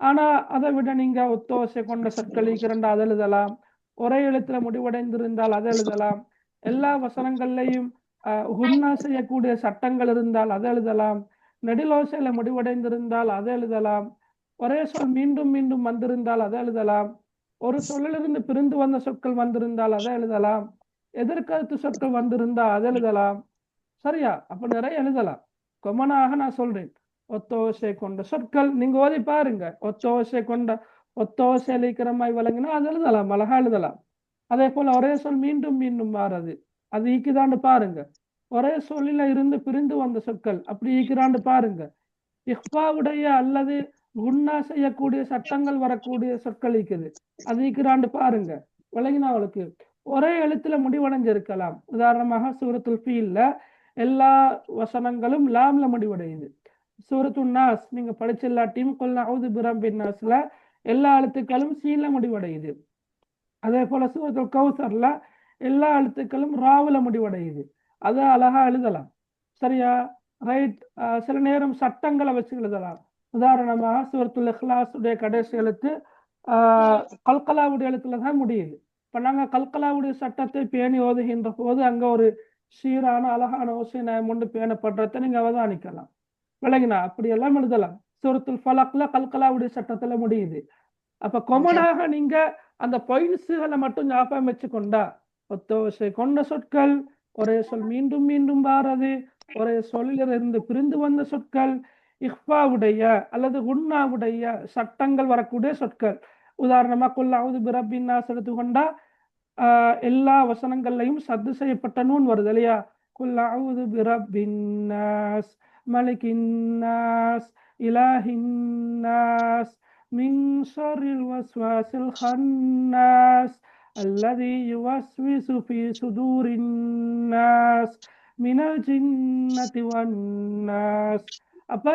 ஆனா அதை விட நீங்க ஒத்தோசை கொண்ட சொற்கள் இரண்டு அதை எழுதலாம். ஒரே எழுத்துல முடிவடைந்திருந்தால் அதை எழுதலாம். எல்லா வசனங்கள்லையும் குன்னா செய்யக்கூடிய சட்டங்கள் இருந்தால் அதை எழுதலாம். நெடிலோசையில முடிவடைந்திருந்தால் அதை எழுதலாம். ஒரே சொல் மீண்டும் மீண்டும் வந்திருந்தால் அதை எழுதலாம். ஒரு சொல்லிலிருந்து பிரிந்து வந்த சொற்கள் வந்திருந்தால் அதை எழுதலாம். எதிர்கருத்து சொற்கள் வந்திருந்தா அதை எழுதலாம். சரியா? அப்ப நிறைய எழுதலாம். கொமனாக நான் சொல்றேன், ஒத்தோசை கொண்ட சொற்கள் நீங்க ஓதி பாருங்க. ஒத்தோசை கொண்ட ஒத்தோசை அளிக்கிறமாய் வழங்கினா அது எழுதலாம், அழகா எழுதலாம். அதே போல ஒரே சொல் மீண்டும் மீண்டும் மாறுது, அது ஈக்குதாண்டு பாருங்க. ஒரே சொல்லில இருந்து பிரிந்து வந்த சொற்கள் அப்படி ஈக்குறாண்டு பாருங்க. இஹ்பாவுடைய அல்லது குன்னா செய்யக்கூடிய சட்டங்கள் வரக்கூடிய சொற்கள் ஈக்குது, அது ஈக்குறாண்டு பாருங்க. விளங்கினா அவளுக்கு ஒரே எழுத்துல முடிவடைஞ்சிருக்கலாம். உதாரணமாக சூரத்துல் ஃபீல்ல எல்லா வசனங்களும் லாம்ல முடிவடையுது. சூரத்துல் நாஸ் நீங்க படிச்சில்லாட்டியும் குல் அஊது பிரப்பின் நாஸ்ல எல்லா எழுத்துக்களும் சீன்ல முடிவடையுது. அதே போல சூரத்துல் கௌசர்ல எல்லா எழுத்துக்களும் ராவுல முடிவடையுது. அதை அழகா எழுதலாம். சரியா? ரைட். சில நேரம் சட்டங்களை வச்சு எழுதலாம். உதாரணமாக சூரத்துல் இஹ்லாஸ் உடைய கடைசி எழுத்து கல்கலாவுடைய எழுத்துல தான் முடியுது. இப்ப நாங்க கல்கலாவுடைய சட்டத்தை பேணி ஓதுகின்ற போது அங்க ஒரு சீரான அழகான ஓசை நயம் ஒன்று பேணப்படுறத நீங்க அவதானிக்கலாம். விளங்கினா? அப்படி எல்லாம் எழுதலாம். சூரத்துல் ஃபலக்ல கல்கலாவுடைய சட்டத்துல முடியுது. அப்ப கொமனாக நீங்க அந்த பாயிண்ட்ஸுகளை மட்டும் ஞாபகம் வச்சுக்கொண்டா, ஒத்தோசை கொண்ட சொற்கள், ஒரே சொல் மீண்டும் மீண்டும் வாரது, ஒரே சொல்லிலிருந்து பிரிந்து வந்த சொற்கள், இஹ்பாவுடைய அல்லது குன்னாவுடைய சட்டங்கள் வரக்கூடிய சொற்கள். உதாரணமா குல் அஊது பிரப்பின் நாஸ் எடுத்துக்கொண்டா எல்லா வசனங்கள்லையும் சத்து செய்யப்பட்ட நூன் வருது இல்லையா? குல் அஊது பிரப்பின் நாஸ் மலிகின் நாஸ் இலாஹின் நாஸ் மின் ஷர்ரில் வஸ்வாஸில் ஹன்னாஸ் அல்லதி யுவஸ்விசு ஃபீ சுதூரின் நாஸ் மினல் ஜின்னதி வன் நாஸ். அப்ப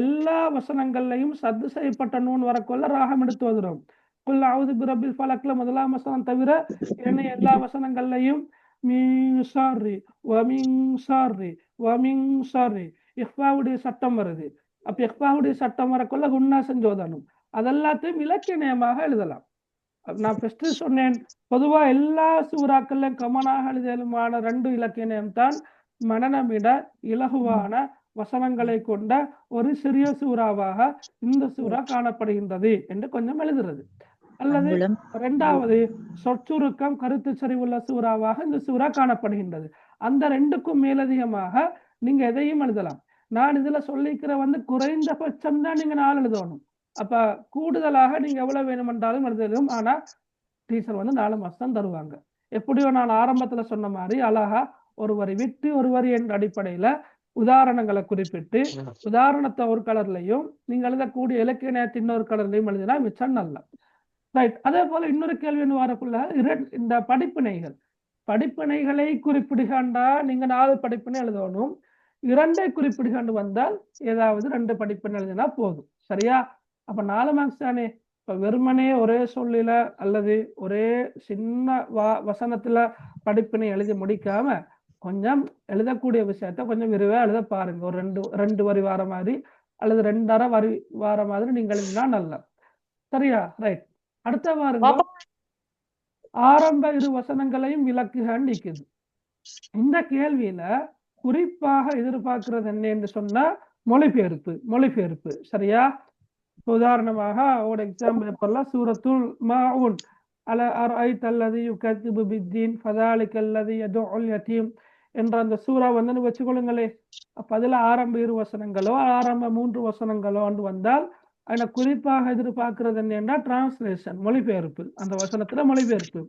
எல்லா வசனங்கள்லையும் சத்து செய்யப்பட்ட நூன் வரக்குள்ள ராகம் எடுத்து வருகிறோம். குல் அஊது பிரப்பில் ஃபலக்ல முதலாம் வசனம் தவிர ஏனைய எல்லா வசனங்கள்லையும் மின் ஷர்ரி வமின் ஷர்ரி வமின் ஷர்ரி இஹ்பாவுடைய சட்டம் வருது. அப்ப இஹ்பாவுடைய சட்டம் வரக்குள்ள குன்னா செஞ்சோதனும் அதெல்லாத்தையும் இலக்கிய நயமாக எழுதலாம். நான் ஃபர்ஸ்ட் சொன்னேன், பொதுவா எல்லா சூறாக்கள்லையும் கமனாக எழுதலுமான 2 இலக்கிய நயம் தான் மனநமிட இலகுவான வசனங்களை கொண்ட ஒரு சிறிய சூறாவாக இந்த சூறா காணப்படுகின்றது என்று கொஞ்சம் எழுதுறது. அல்லது 2வது சொற்சுருக்கம் கருத்து சரிவுள்ள சூறாவாக இந்த சூறா காணப்படுகின்றது. அந்த 2க்கும் மேலதிகமாக நீங்க எதையும் எழுதலாம். நான் இதுல சொல்லிக்கிற குறைந்தபட்சம் தான் நீங்க 4 எழுதணும். அப்ப கூடுதலாக நீங்க எவ்வளவு வேணுமென்றாலும் எழுதலும். ஆனா டீச்சர் 4 மாசம் தான் தருவாங்க. எப்படியோ நான் ஆரம்பத்துல சொன்ன மாதிரி அழகா ஒரு வரி விட்டு ஒரு வரி என்ற அடிப்படையில உதாரணங்களை குறிப்பிட்டு உதாரணத்தை ஒரு கலர்லையும் நீங்க எழுதக்கூடிய இலக்கிய நேரத்தை இன்னொரு கலர்லையும் எழுதினா மிச்சம் நல்லா. ரைட். அதே போல இன்னொரு கேள்வி வரக்குள்ள இந்த படிப்பினைகளை குறிப்பிடுகாண்டா நீங்க 4 படிப்பினை எழுதணும். 2 குறிப்பிடுகாண்டு வந்தால் ஏதாவது 2 படிப்பினை எழுதினா போதும். சரியா? அப்ப 4 மார்க்ஸ் தானே. இப்ப வெறுமனே ஒரே சொல்லில அல்லது ஒரே சின்ன வசனத்துல படிப்பினை எழுதி முடிக்காம கொஞ்சம் எழுதக்கூடிய விஷயத்த கொஞ்சம் விரிவா எழுத பாருங்க. ஒரு 2 வரி வார மாதிரி அல்லது 2.5 வரி வார மாதிரி நீங்க எழுதினா நல்லா. சரியா? ரைட். அடுத்த பாருங்க, ஆரம்ப 2 வசனங்களையும் விளக்குகன்னு நிக்குது. இந்த கேள்வியில குறிப்பாக எதிர்பார்க்கிறது என்ன என்று சொன்னா மொழிபெயர்ப்பு. சரியா? உதாரணமாக ஒரு எக்ஸாம் பேப்பர்ல சூரத்துல் மாஊன் அல அரைத அல்லதி யுகதிபு பித்தீன் ஃபதாலிக அல்லதி யதுல் யதீம் என்ற அந்த சூறா வச்சுக்கொள்ளுங்களே. அப்ப அதுல ஆரம்ப 2 வசனங்களோ ஆரம்ப 3 வசனங்களோ வந்தால் அதுல குறிப்பாக எதிர்பார்க்கிறது என்னன்னா டிரான்ஸ்லேஷன், மொழிபெயர்ப்பு. அந்த வசனத்துல மொழிபெயர்ப்பு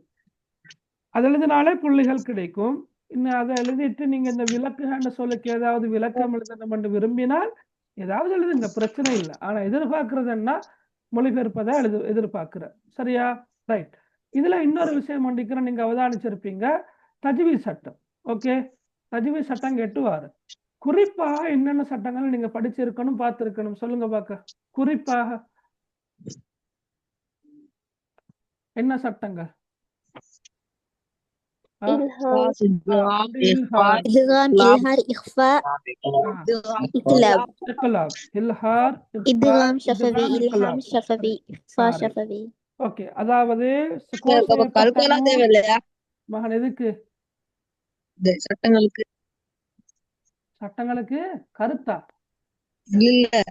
அது எழுதினாலே புள்ளிகள் கிடைக்கும். இன்னும் அதை எழுதிட்டு நீங்க இந்த விளக்குகன்னு சொல்லுக்கு ஏதாவது விளக்கம் எழுதணும் என்று விரும்பினால் ஏதாவது எழுதுங்க, பிரச்சனை இல்லை. ஆனா எதிர்பார்க்கறது என்ன, மொழிபெயர்ப்பதை எதிர்பார்க்கிற. சரியா? ரைட். இதுல இன்னொரு விஷயம் பண்ணிக்கிறேன், நீங்க அவதானிச்சிருப்பீங்க, தஜ்வீத் சட்டம். ஓகே, தஜ்வீத் சட்டம் 8 குறிப்பாக என்னென்ன சட்டங்கள் நீங்க படிச்சிருக்கணும் பார்த்திருக்கணும் சொல்லுங்க பார்க்க. குறிப்பாக என்ன சட்டங்கள்? إظهار إخفاء إدغام إظهار إخفاء إقلاب இக்லாப், இல்ஹார், إدغام شفوي إلهام இக்லாப். شفوي إخفاء சரி. شفوي ஓகே, அதாவது சுகூன் செய்யப்பட்ட கல்கலா தேவையில்லையா மகன் எதுக்கு? இந்த சட்டங்களுக்கு? சட்டங்களுக்கு கருத்தா? இல்ல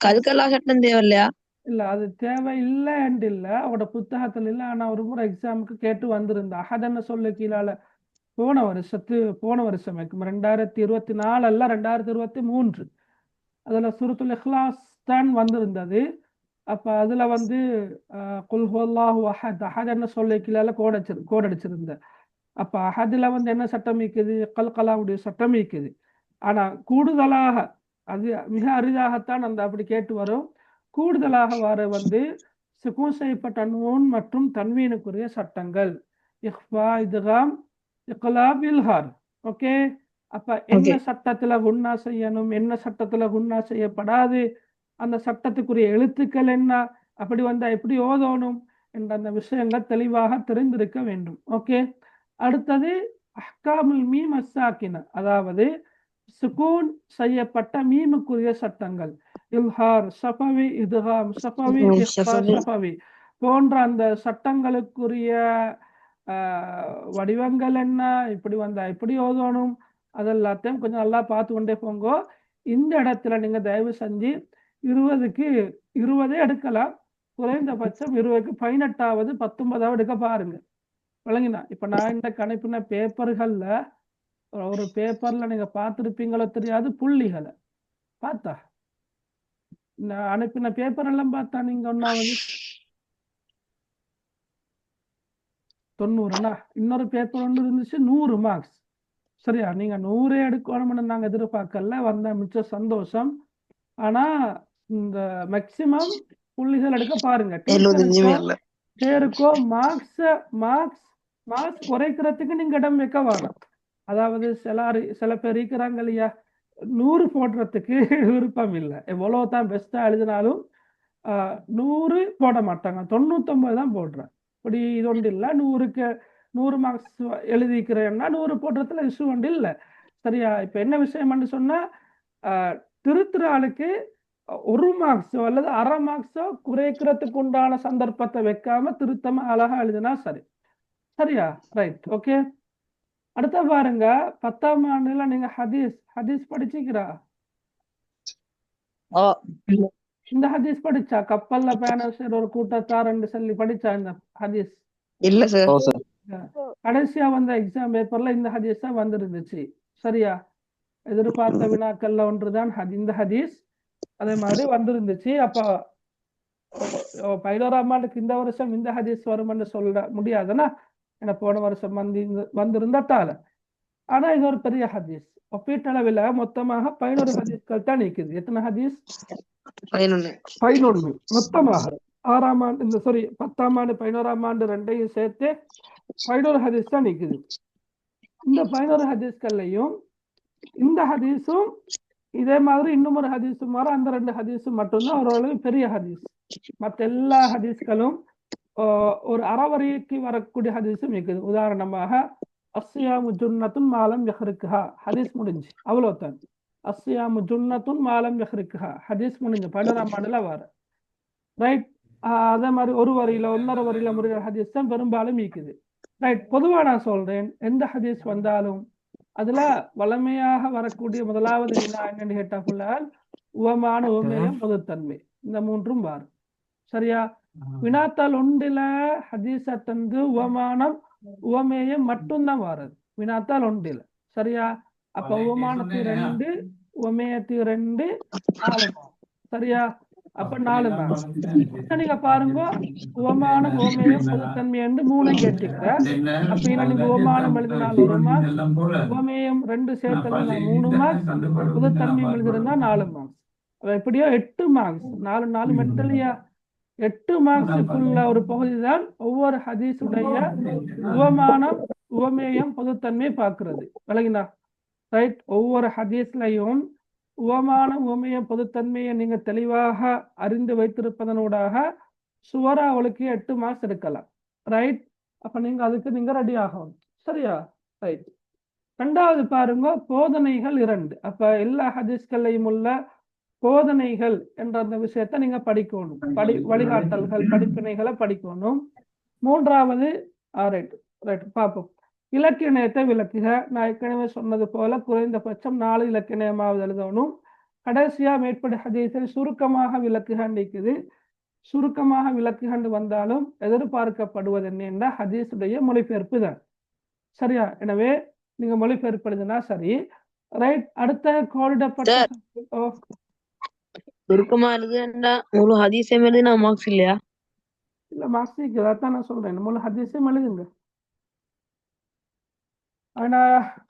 கல்கலா சட்டம் தேவையில்லையா? இல்ல, அது தேவை இல்லை என்று இல்ல, அவரோட புத்தகத்தில் இல்லை. ஆனா ஒரு முறை எக்ஸாமுக்கு கேட்டு வந்திருந்த அஹதன்னு சொல்ல கீழால போன வருஷம் 2024 அல்ல 2023 அதுல சூரத்துல் இக்லாஸ் தான் வந்திருந்தது. அப்ப அதுல வந்து குல் ஹுவல்லாஹு அஹத், அஹதன்னு சொல்ல கீழால கோடடிச்சிருந்த. அப்ப அஹதுல வந்து என்ன சட்டம் இருக்குது? கல்கலாவுடைய சட்டம் இருக்குது. ஆனா கூடுதலாக, அது மிக அரிதாகத்தான் அந்த அப்படி கேட்டு வரும். கூடுதலாக வர வந்து சுகூன் செய்யப்பட்ட நூன் மற்றும் தன்வீனுக்குரிய சட்டங்கள் இஹ்ஃபா, இத்காம், இக்லாப், இல்ஹார். ஓகே, அப்ப என்ன சட்டத்துல குன்னா செய்யணும், என்ன சட்டத்துல குன்னா செய்யப்படாது, அந்த சட்டத்துக்குரிய எழுத்துக்கள் என்ன, அப்படி வந்தா எப்படி ஓதணும் என்ற அந்த விஷயங்கள் தெளிவாக தெரிந்திருக்க வேண்டும். ஓகே, அடுத்தது அஹ்காமுல் மீம் அஸ்ஸாக்கின, அதாவது சுகூன் செய்யப்பட்ட மீமுக்குரிய சட்டங்கள். இல்ஹார் ஷஃபவி, இத்காம் ஷஃபவி, இக்ஃபா ஷஃபவி போன்ற அந்த சட்டங்களுக்குரிய வடிவங்கள் என்ன, இப்படி வந்தா எப்படி ஓதணும், அதெல்லாத்தையும் கொஞ்சம் நல்லா பார்த்து கொண்டே போங்கோ. இந்த இடத்துல நீங்க தயவு செஞ்சு 20க்கு 20 எடுக்கலாம், குறைந்தபட்சம் 20க்கு 18வது 19வது எடுக்க பாருங்க. விளங்கினா? இப்ப நான் இந்த கணிப்பின பேப்பர்கள்ல ஒரு பேப்பர்ல நீங்க பார்த்துருப்பீங்களோ தெரியாது, புள்ளிகளை பார்த்தா நான் அனுப்பின பேப்பர் எல்லாம் பார்த்தா நீங்க ஒன்னாவது 90னா, இன்னொரு பேப்பர் ஒன்று இருந்துச்சு 100 மார்க்ஸ். சரியா? நீங்க 100 எடுக்கணும்னு நாங்க எதிர்பார்க்கல, வந்த மிச்ச சந்தோஷம். ஆனா இந்த மேக்சிமம் புள்ளிகள் எடுக்க பாருங்க. பேருக்கோ மார்க்ஸ் குறைக்கிறதுக்கு நீங்க இடம் வைக்க வேணாம். அதாவது சில பேர் இருக்கிறாங்க இல்லையா, 100 போடுறதுக்கு விருப்பம் இல்லை. எவ்வளவுதான் பெஸ்டா எழுதினாலும் 100 போட மாட்டாங்க, 99 தான் போடுறேன். இப்படி இது ஒன்று இல்லை. 100க்கு 100 மார்க்ஸ் எழுதிக்கிறேன்னா 100 போடுறதுல இஷ்யூ ஒன்று இல்லை. சரியா? இப்ப என்ன விஷயம்னு சொன்னா, திருத்துற ஆளுக்கு 1 மார்க்ஸோ அல்லது அரை மார்க்ஸோ குறைக்கிறதுக்கு உண்டான சந்தர்ப்பத்தை வைக்காம திருத்தமா அழகா எழுதினா சரி. சரியா? Right, okay. அடுத்த பாருங்க, 10ஆம் ஆண்டுல நீங்க ஹதீஸ் படிச்சிக்கிறா? இந்த ஹதீஸ் படிச்சா? கப்பல்ல பயணம் செய்யற ஒரு கூட்டத்தார் என்று சொல்லி படிச்சா இந்த ஹதீஸ்? இல்ல சார். கடைசியா வந்த எக்ஸாம் பேப்பர்ல இந்த ஹதீஸ் தான் வந்திருந்துச்சு. சரியா? எதிர்பார்த்த வினாக்கள்ல ஒன்றுதான் இந்த ஹதீஸ். அதே மாதிரி வந்திருந்துச்சு. அப்ப 11ஆம் ஆண்டுக்கு இந்த வருஷம் இந்த ஹதீஸ் வரும்னு சொல்ல முடியாதுன்னா, ஏன்னா போன வருஷம் வந்திருந்தால. ஆனா இது ஒரு பெரிய ஹதீஸ். ஒப்பீட்டளவில் மொத்தமாக 11 ஹதீஸ்கள் தான் நிக்குது. எத்தனை ஹதீஸ்? 11 மொத்தமாக. 6ஆம் ஆண்டு 10ஆம் ஆண்டு 11ஆம் ஆண்டு ரெண்டையும் சேர்த்து 11 ஹதீஸ் தான் நிக்குது. இந்த 11 ஹதீஸ்கள்லையும் இந்த ஹதீஸும் இதே மாதிரி இன்னும் ஒரு ஹதீஸும் வர, அந்த 2 ஹதீஸும் மட்டும்தான் ஓரளவு பெரிய ஹதீஸ். மற்ற எல்லா ஹதீஸ்களும் ஒரு அறவரைக்கு வரக்கூடிய ஹதீஸும் இருக்குது. உதாரணமாக அஸ்ஸியாமு ஜுன்னத்துன் மாலம் யஹ்ரிக்குஹா ஹதீஸ் முடிஞ்சு, அவ்வளவுதான். அஸ்ஸியாமு ஜுன்னத்துன் மாலம் யஹ்ரிக்குஹா ஹதீஸ் முடிஞ்சு 11ஆம் ஆண்டுல வர. ரைட். அதே மாதிரி ஒரு வரியில 1.5 வரியில முடிகிற ஹதீஸ் தான் பெரும்பாலும் இருக்குது. ரைட். பொதுவா நான் சொல்றேன், எந்த ஹதீஸ் வந்தாலும் அதுல வளமையாக வரக்கூடிய முதலாவது வினா என்னன்னு கேட்டா புள்ளால் உவமான உவமேயம் பொதுத்தன்மை, இந்த 3ம் வரும். சரியா? வினாத்தால் ஒன்றில ஹதீஸ தந்து உவமானம் உவமேயம் மட்டும்தான் வருது, வினாத்தால் ஒன்றில. சரியா? அப்ப உவமானத்தி 2 உவமேயத்தி 2 4. சரியா? அப்ப 4 மார்க்ஸ். நீங்க பாருங்க, உவமானம் உவமேயம் பொதுத்தன்மை என்று 3 கேட்டுக்கிற. அப்ப நீங்க உவமானம் எழுதினால் 1 மார்க்ஸ், உவமேயம் 2 சேர்த்து 3 மார்க்ஸ், பொதுத்தன்மையும் எழுதிருந்தா 4 மார்க்ஸ். எப்படியோ 8 மார்க்ஸ். 4 மெட்டலியா 8 மார்க்ஸுக்குள்ள ஒரு பகுதி தான் ஒவ்வொரு ஹதீஸுடைய உவமானம் உவமேயம் பொதுத்தன்மை பார்க்கிறது. விளங்கினா? ரைட். ஒவ்வொரு ஹதீஸ்லையும் உவமான உவமைய பொதுத்தன்மையை நீங்க தெளிவாக அறிந்து வைத்திருப்பதனூடாக சுவரா அவளுக்கு 8 மார்க்ஸ் எடுக்கலாம். ரைட்? அப்ப நீங்க அதுக்கு நீங்க ரெடி ஆகணும். சரியா? ரைட். ரெண்டாவது பாருங்க, போதனைகள் 2. அப்ப எல்லா ஹதீஸ்களையும் உள்ள போதனைகள் என்ற அந்த விஷயத்தை நீங்க படிக்கணும். வழிகாட்டல்கள், படிப்பினைகளை படிக்கணும். மூன்றாவது ரைட் ரைட் பார்ப்போம். இலக்கியத்தை விளக்குக. நான் ஏற்கனவே சொன்னது போல குறைந்தபட்சம் 4 இலக்கியமாவது எழுதணும். கடைசியா மேற்படி ஹதீஸை சுருக்கமாக விளக்குகண்டிக்குது. சுருக்கமாக விளக்குகண்டு வந்தாலும் எதிர்பார்க்கப்படுவது என்னென்ன ஹதீஸுடைய மொழிபெயர்ப்பு தான். சரியா? எனவே நீங்க மொழிபெயர்ப்பு எழுதுனா சரி. ரைட். அடுத்த கோடிடப்பட்ட சுருக்கமா எழுதுண்டா முழு ஹதீஸையும் எழுதுனா மார்க்ஸ் இல்லையா? இல்ல மார்க்ஸ் அதான் நான் சொல்றேன், முழு ஹதீஸையும் எழுதுங்க. ஆனா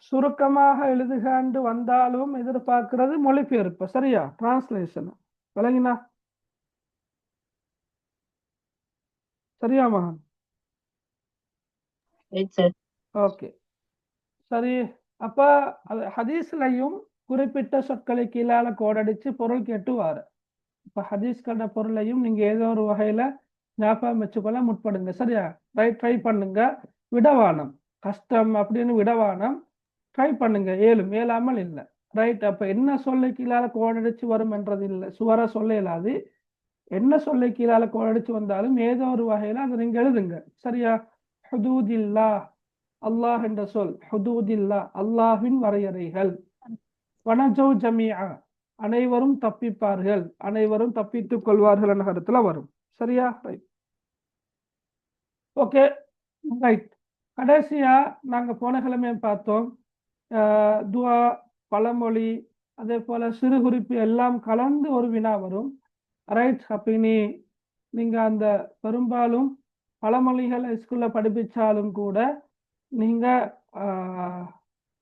சுருக்கமாக எழுதுகாண்டு வந்தாலும் எதிர்பார்க்கிறது மொழிபெயர்ப்பு. சரியா? டிரான்ஸ்லேஷன். விளங்கினா? சரியா மகன்? ஓகே சரி. அப்ப ஹதீஸ்லையும் குறிப்பிட்ட சொற்களை கீழால கோடடிச்சு பொருள் கேட்டுவாரு. இப்ப ஹதீஸ்களோட பொருளையும் நீங்க ஏதோ ஒரு வகையில ஞாபகம் வச்சுக்கொள்ள முற்படுங்க. சரியா? ட்ரை பண்ணுங்க. விடவானம் கஷ்டம் அப்படின்னு விடவானம். ட்ரை பண்ணுங்க. ஏழாமல் இல்லை. ரைட். அப்ப என்ன சொல்ல கீழால கோடடிச்சு வரும் என்றது இல்லை. சுவர சொல்ல இயலாது. என்ன சொல்ல கீழால கோடடிச்சு வந்தாலும் ஏதோ ஒரு வகையில அதை நீங்க எழுதுங்க. சரியா? ஹுதூதில்லா, அல்லாஹ் என்ற சொல். ஹுதூதில்லா, அல்லாஹ்வின் வரையறைகள். வனஜௌ ஜமீஆ, அனைவரும் தப்பிப்பார்கள், அனைவரும் தப்பித்துக் கொள்வார்கள் என்ற கருத்துல வரும். சரியா? ரைட். Okay right. கடைசியா நாங்க போன கிழமை பார்த்தோம் துவா, பழமொழி, அதே போல சிறு குறிப்பு எல்லாம் கலந்து ஒரு வினா வரும். ரைட். அப்ப நீங்க அந்த பெரும்பாலும் பழமொழிகளை ஸ்கூல்ல படிப்பிச்சாலும் கூட நீங்க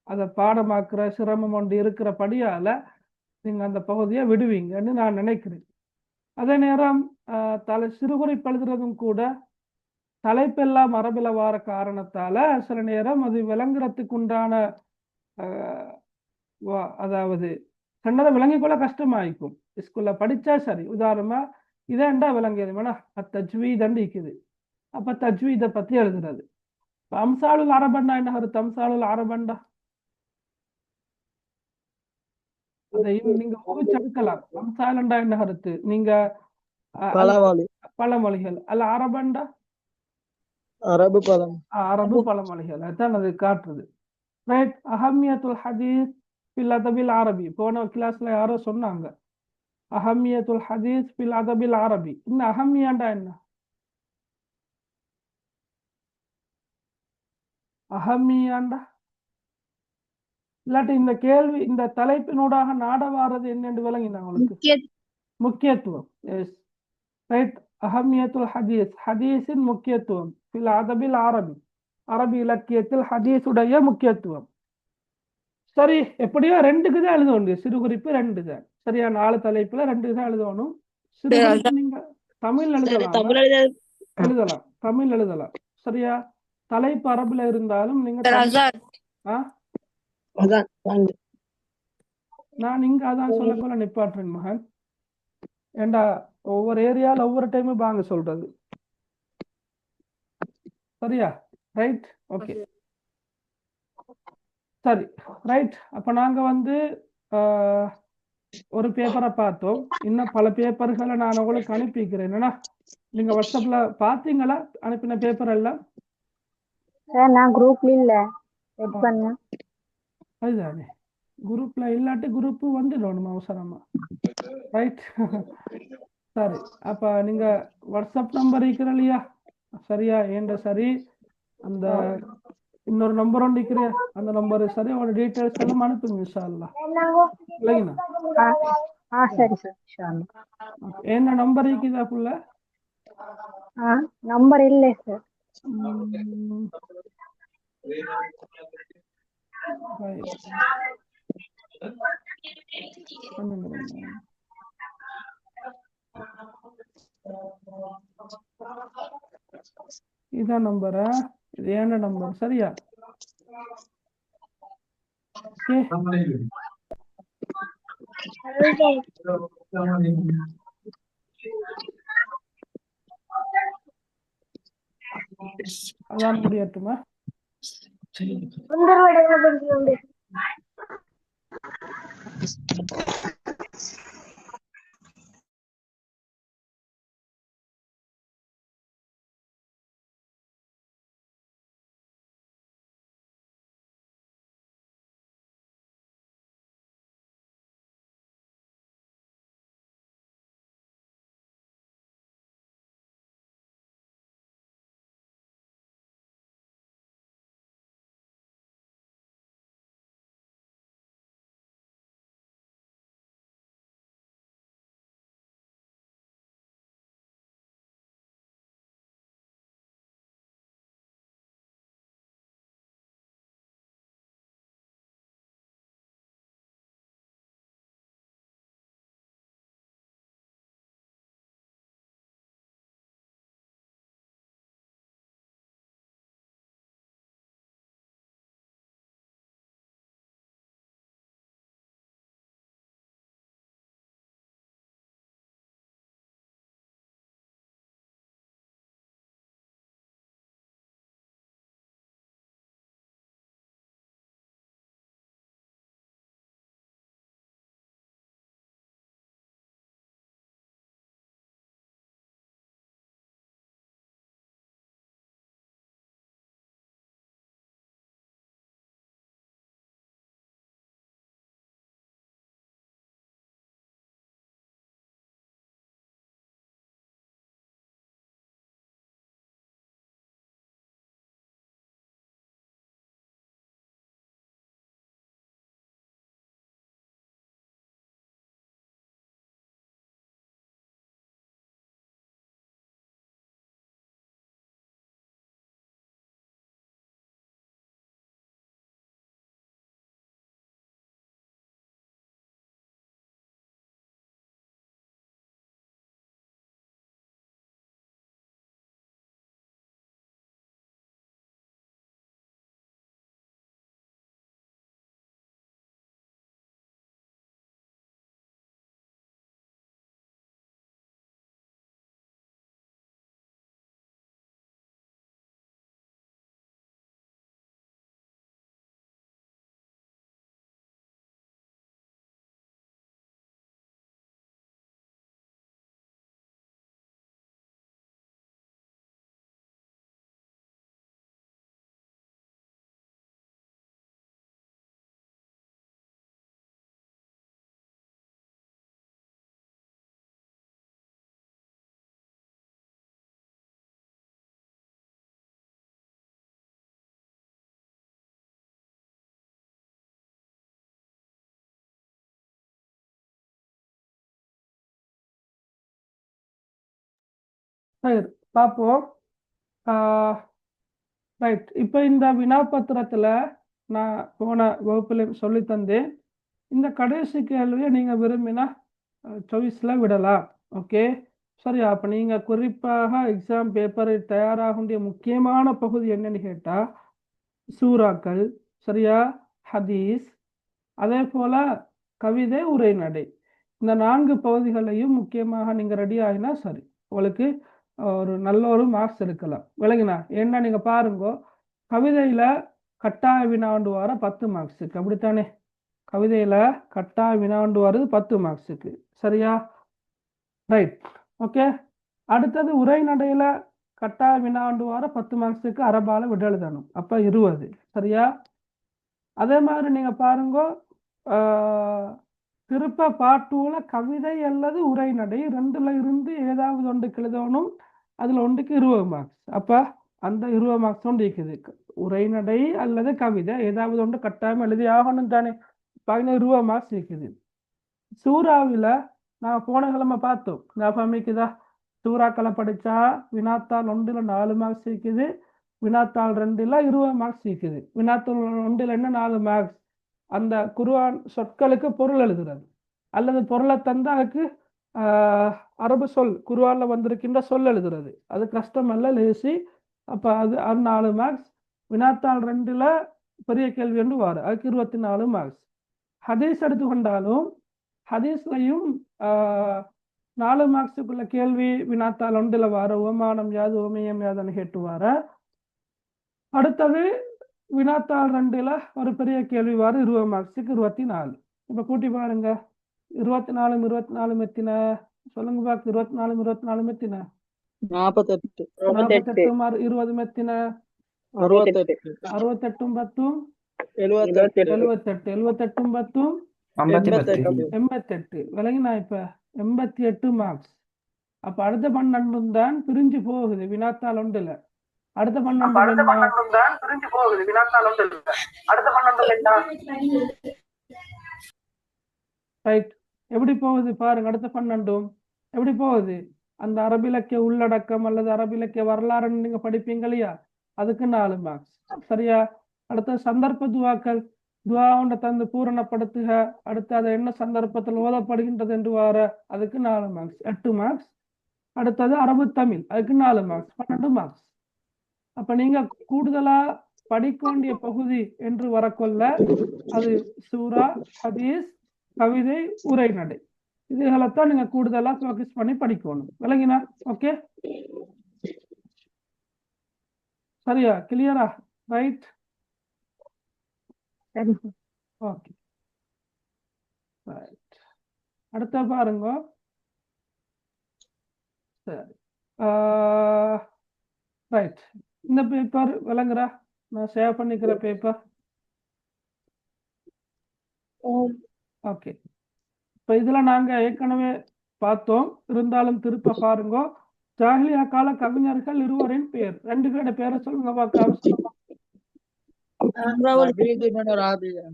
அதை பாடமாக்குற சிரமம் ஒன்று இருக்கிறபடியால நீங்க அந்த பகுதியை விடுவீங்கன்னு நான் நினைக்கிறேன். அதே நேரம் சிறுகுறிப்பு எழுதுறதும் கூட தலைப்பெல்லாம் மரபில் வார காரணத்தால சில நேரம் அது விளங்குறதுக்கு உண்டான அதாவது கண்ணதை விளங்கிக்கொள்ள கஷ்டமாயிக்கும். ஸ்கூல்ல படிச்சா சரி. உதாரணமா இதேண்டா விளங்கியது வேணா தஜ்வீதண்டு இருக்குது. அப்ப தஜ்வீதை பத்தி எழுதுறது. அம்சாலுல் அரபண்டா என்ன கருத்து? அம்சாலுல் அரபண்டா அதையும் நீங்க ஊச்செடுக்கலாம். அம்சாலண்டா என்ன கருத்து? நீங்க பழமொழிகள் அல்ல அரபண்டா அரபு பழமொழிகள் அதான் அது காட்டுறது. ரைட். அஹமியத்துல் ஹதீஸ் ஃபில் அதபில் அரபி. போன கிளாஸ்ல யாரோ சொன்னாங்க அஹமியத்துல் ஹதீஸ் ஃபில் அதபில் அரபி. இன்னும் அஹமியாண்டா என்ன? அஹமியாண்டா இல்லாட்டி இந்த கேள்வி இந்த தலைப்பினூடாக நாட வாரது என்னென்று விளங்கினா உங்களுக்கு? முக்கியத்துவம். S right. அஹமியத்துல் ஹதீஸ், ஹதீஸின் முக்கியத்துவம். ஃபில் அதபில் அரபி, அரபி இலக்கியத்தில் ஹதீஸுடைய முக்கியத்துவம். சரி. எப்படியோ 2க்கு தான் எழுதணும். சிறு குறிப்பு 2 தான். சரியா? 4 தலைப்புல 2 தான் எழுதணும். சிறு குறிப்பு நீங்க தமிழ் எழுதலாம். தமிழ் எழுதலாம். சரியா? தலைப்பு அரபுல இருந்தாலும் நீங்க நான் இங்க அதான் சொல்லக்கொள்ள நிப்பாட்டுறேன் மகன். ஏண்டா ஒவ்வொரு ஏரியால ஒவ்வொரு டைமும் பாங்க சொல்றது. சரியா? ரைட். ஓகே சரி. ரைட். அப்ப நாங்க ஒரு பேப்பரை பார்த்தோம். இன்னும் பல பேப்பர்களை நான் உங்களுக்கு அனுப்பிக்கிறேன். என்னன்னா நீங்க வாட்ஸ்அப்ல பாத்தீங்களா அனுப்பின பேப்பர் எல்லாம்? நான் குரூப்ல இல்ல செக் பண்ண. அதுதானே, குரூப்ல இல்லாட்டி குரூப் வந்துடணும் அவசரமா. ரைட். சரி. அப்ப நீங்க வாட்ஸ்அப் நம்பர் இருக்கிற இல்லையா? சரியா? ஏண்ட சரி. அந்த இன்னொரு நம்பர் ஒன்று இருக்கிற அந்த நம்பரு சரி. அவனோட டீட்டெயில்ஸ் எல்லாம் அனுப்புங்க இன்ஷா அல்லாஹ். இல்லைங்கண்ணா? சரி சார் இன்ஷா அல்லாஹ். என்ன நம்பர் இருக்குதா புள்ள? நம்பர் இல்ல சார். இதான் நம்பரா? இது ஏன நம்பர்? சரியா? அதான் முடியட்டுமா? சரி, பார்ப்போம். ரைட். இப்போ இந்த வினாப்பத்திரத்துல நான் போன வகுப்புல சொல்லி தந்தேன். இந்த கடைசி கேள்வியை நீங்க விரும்பினா சாய்ஸ்ல விடலாம். ஓகே, சரியா? அப்ப நீங்க குறிப்பாக எக்ஸாம் பேப்பரை தயாராக வேண்டிய முக்கியமான பகுதி என்னன்னு கேட்டா சூறாக்கள், சரியா, ஹதீஸ், அதே போல கவிதை, உரைநடை, இந்த 4 பகுதிகளையும் முக்கியமாக நீங்க ரெடி ஆகினா சரி, உங்களுக்கு ஒரு நல்ல ஒரு மார்க்ஸ் எடுக்கலாம். விளங்கினா? ஏன்னா நீங்க பாருங்க, கவிதையில கட்டாய வினாண்டு வர 10 மார்க்ஸுக்கு, அப்படித்தானே? கவிதையில கட்டாய வினாண்டு வருது 10 மார்க்ஸுக்கு, சரியா? ரைட். ஓகே, அடுத்தது உரைநடையில கட்டாய வினாண்டு வர 10 மார்க்ஸுக்கு அரபால விட எழுதணும், அப்ப 20, சரியா? அதே மாதிரி நீங்க பாருங்க, திருப்ப பாட்டுல கவிதை அல்லது உரைநடை ரெண்டுல இருந்து ஏதாவது ஒன்றுக்கு எழுதணும், அதுல ஒன்றுக்கு 20 மார்க்ஸ். அப்ப அந்த 20 மார்க்ஸ் ஒன்று இருக்குது. உரைநடை அல்லது கவிதை ஏதாவது ஒன்று கட்டாயம் எழுதி ஆகணும் தானே, 20 மார்க்ஸ் இருக்குது. சூறாவில நான் போன கிழமை பார்த்தோம், ஞாபகம் இருக்குதா? சூறாக்களை படிச்சா வினாத்தாள் 1ல 4 மார்க்ஸ் இருக்குது, வினாத்தாள் 2ல 20 மார்க்ஸ் இருக்குது. வினாத்தாள் 1ல என்ன 4 மார்க்ஸ்? அந்த குர்ஆன் சொற்களுக்கு பொருள் எழுதுறது, அல்லது பொருளை தந்தா அதுக்கு அரபு சொல் குர்ஆன்ல வந்திருக்கின்ற சொல் எழுதுறது. அது கஷ்டம் அல்ல, லேசி. அப்ப அது 4 மார்க்ஸ். வினாத்தாள் 2ல பெரிய கேள்வி ஒன்று வரும், அதுக்கு 24 மார்க்ஸ். ஹதீஸ் எடுத்துக்கொண்டாலும் ஹதீஸ்லையும் 4 மார்க்ஸுக்குள்ள கேள்வி வினாத்தால் ஒன்றில் வார ஓமானம் யாது ஓமயம் யாதுன்னு கேட்டு வார. அடுத்தது வினாத்தாள் 2ல் ஒரு பெரிய கேள்வி வார 20 மார்க்ஸுக்கு 24. இப்போ கூட்டி பாருங்க. 24 24 எத்தின சொல்லுங்க பாக்கு. 24 24 எத்தின 48 48 மாறு 20 எத்தின 68 68 10 78 78 78 10 88. விளங்கினா இப்ப 88 மார்க்ஸ். அப்ப அடுத்த 12 தான் பிரிஞ்சு போகுது வினாத்தாள் ஒன்றுல. அடுத்த 12 தான் பிரிஞ்சு போகுது வினாத்தாள் ஒன்றுல. அடுத்த 12 ரைட். எப்படி போகுது பாருங்க. அடுத்த 12 எப்படி போகுது? அந்த அரபிலக்கிய உள்ளடக்கம் அல்லது அரபிலக்கிய வரலாறுன்னு நீங்க படிப்பீங்க இல்லையா, அதுக்கு 4 மார்க்ஸ். சரியா? அடுத்த சந்தர்ப்ப துவாக்கள், துவாவுண்ட தந்து பூரணப்படுத்துக. அடுத்து அதை என்ன சந்தர்ப்பத்தில் ஓதப்படுகின்றது என்று வார, அதுக்கு 4 மார்க்ஸ், 8 மார்க்ஸ். அடுத்தது அரபு தமிழ், அதுக்கு 4 மார்க்ஸ், 12 மார்க்ஸ். அப்ப நீங்க கூடுதலா படிக்க வேண்டிய பகுதி என்று வரக்கொள்ள அது சூரா, ஹதீஸ், கவிதை, உரைநடை, இதுகளைத்தான் நீங்க கூடுதலா ஃபோக்கஸ் பண்ணி படிக்கணும். விளங்கினா? ஓகே, சரியா? கிளியரா? ரைட், சரி சார். Okay, right. அடுத்த பாருங்க. சரி, ரைட். இந்த பேப்பர் விளங்குறா? நான் சேவ் பண்ணிக்கிற பேப்பர். ஓகே, இப்போ இதில் நாங்கள் ஏற்கனவே பார்த்தோம், இருந்தாலும் திருப்ப பாருங்க. ஜாஹிலியா கால கவிஞர்கள் 2 பேர், 2 பேரோட பேரை சொல்லுங்க பார்க்க. லபீத் இப்னு ராபியா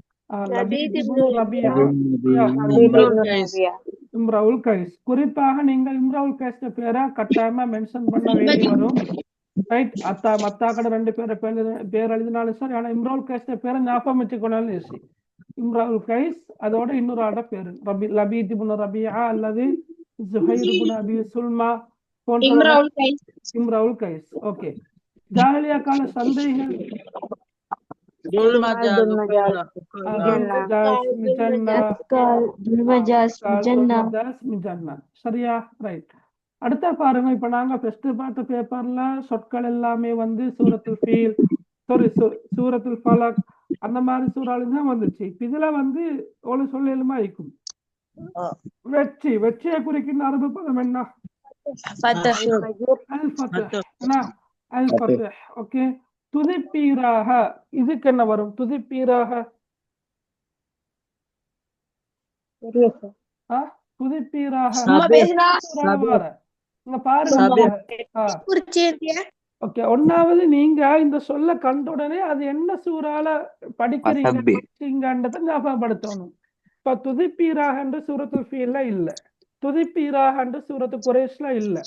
லபீத் இப்னு ரபியா, இம்ரவுல் கைஸ். குறிப்பாக நீங்க இம்ரவுல் கைஸ் பேரை கட்டாயமா மென்ஷன் பண்ண வேண்டி வரும். ரைட். மத்தாக்கட 2 பேரை பேர் எழுதினாலும் சரி, ஆனா இம்ரவுல் கைஸ் பேரை ஞாபகம் வச்சுக்கொண்டாலும் ஈஸி. இம்ரவுல் கைஸ் அதோட இன்னொரு ஆட பேரு லபீத் இப்னு ரபியா அல்லது ஜுஹைர் இப்னு அபி சுல்மா போன்ற இம்ரவுல் கைஸ். ஓகே. ஜாஹிலியா கால சந்தைகள் சரியா? ரைட். அடுத்த பாருங்க. இப்ப நாங்க ஃபர்ஸ்ட் பார்த்த பேப்பர்ல சொற்கள் எல்லாமே சூரத்துல் ஃபீல், சூரத்துல் ஃபலக் அந்த மாதிரி சூறாலும் தான் வந்துச்சு. இதுல ஒரு சொல்லலுமா இருக்கும். வெற்றியை குறிக்கின்ற அரபு பதம் என்ன? அல் ஃபத்ஹ். ஓகே. துதிப்பீராக, இதுக்கு என்ன வரும்? துதிப்பீராக, துதிப்பீராக பாருங்க. ஓகே. ஒன்னாவது நீங்க இந்த சொல்ல கண்ட உடனே அது என்ன சூறால படிக்கிறீங்கன்றத ஞாபகப்படுத்தணும். இப்ப துதிப்பீராக சூரத்துல் ஃபீல்ல இல்ல, துதிப்பீராக சூரத்து குறைஷ்ல இல்ல.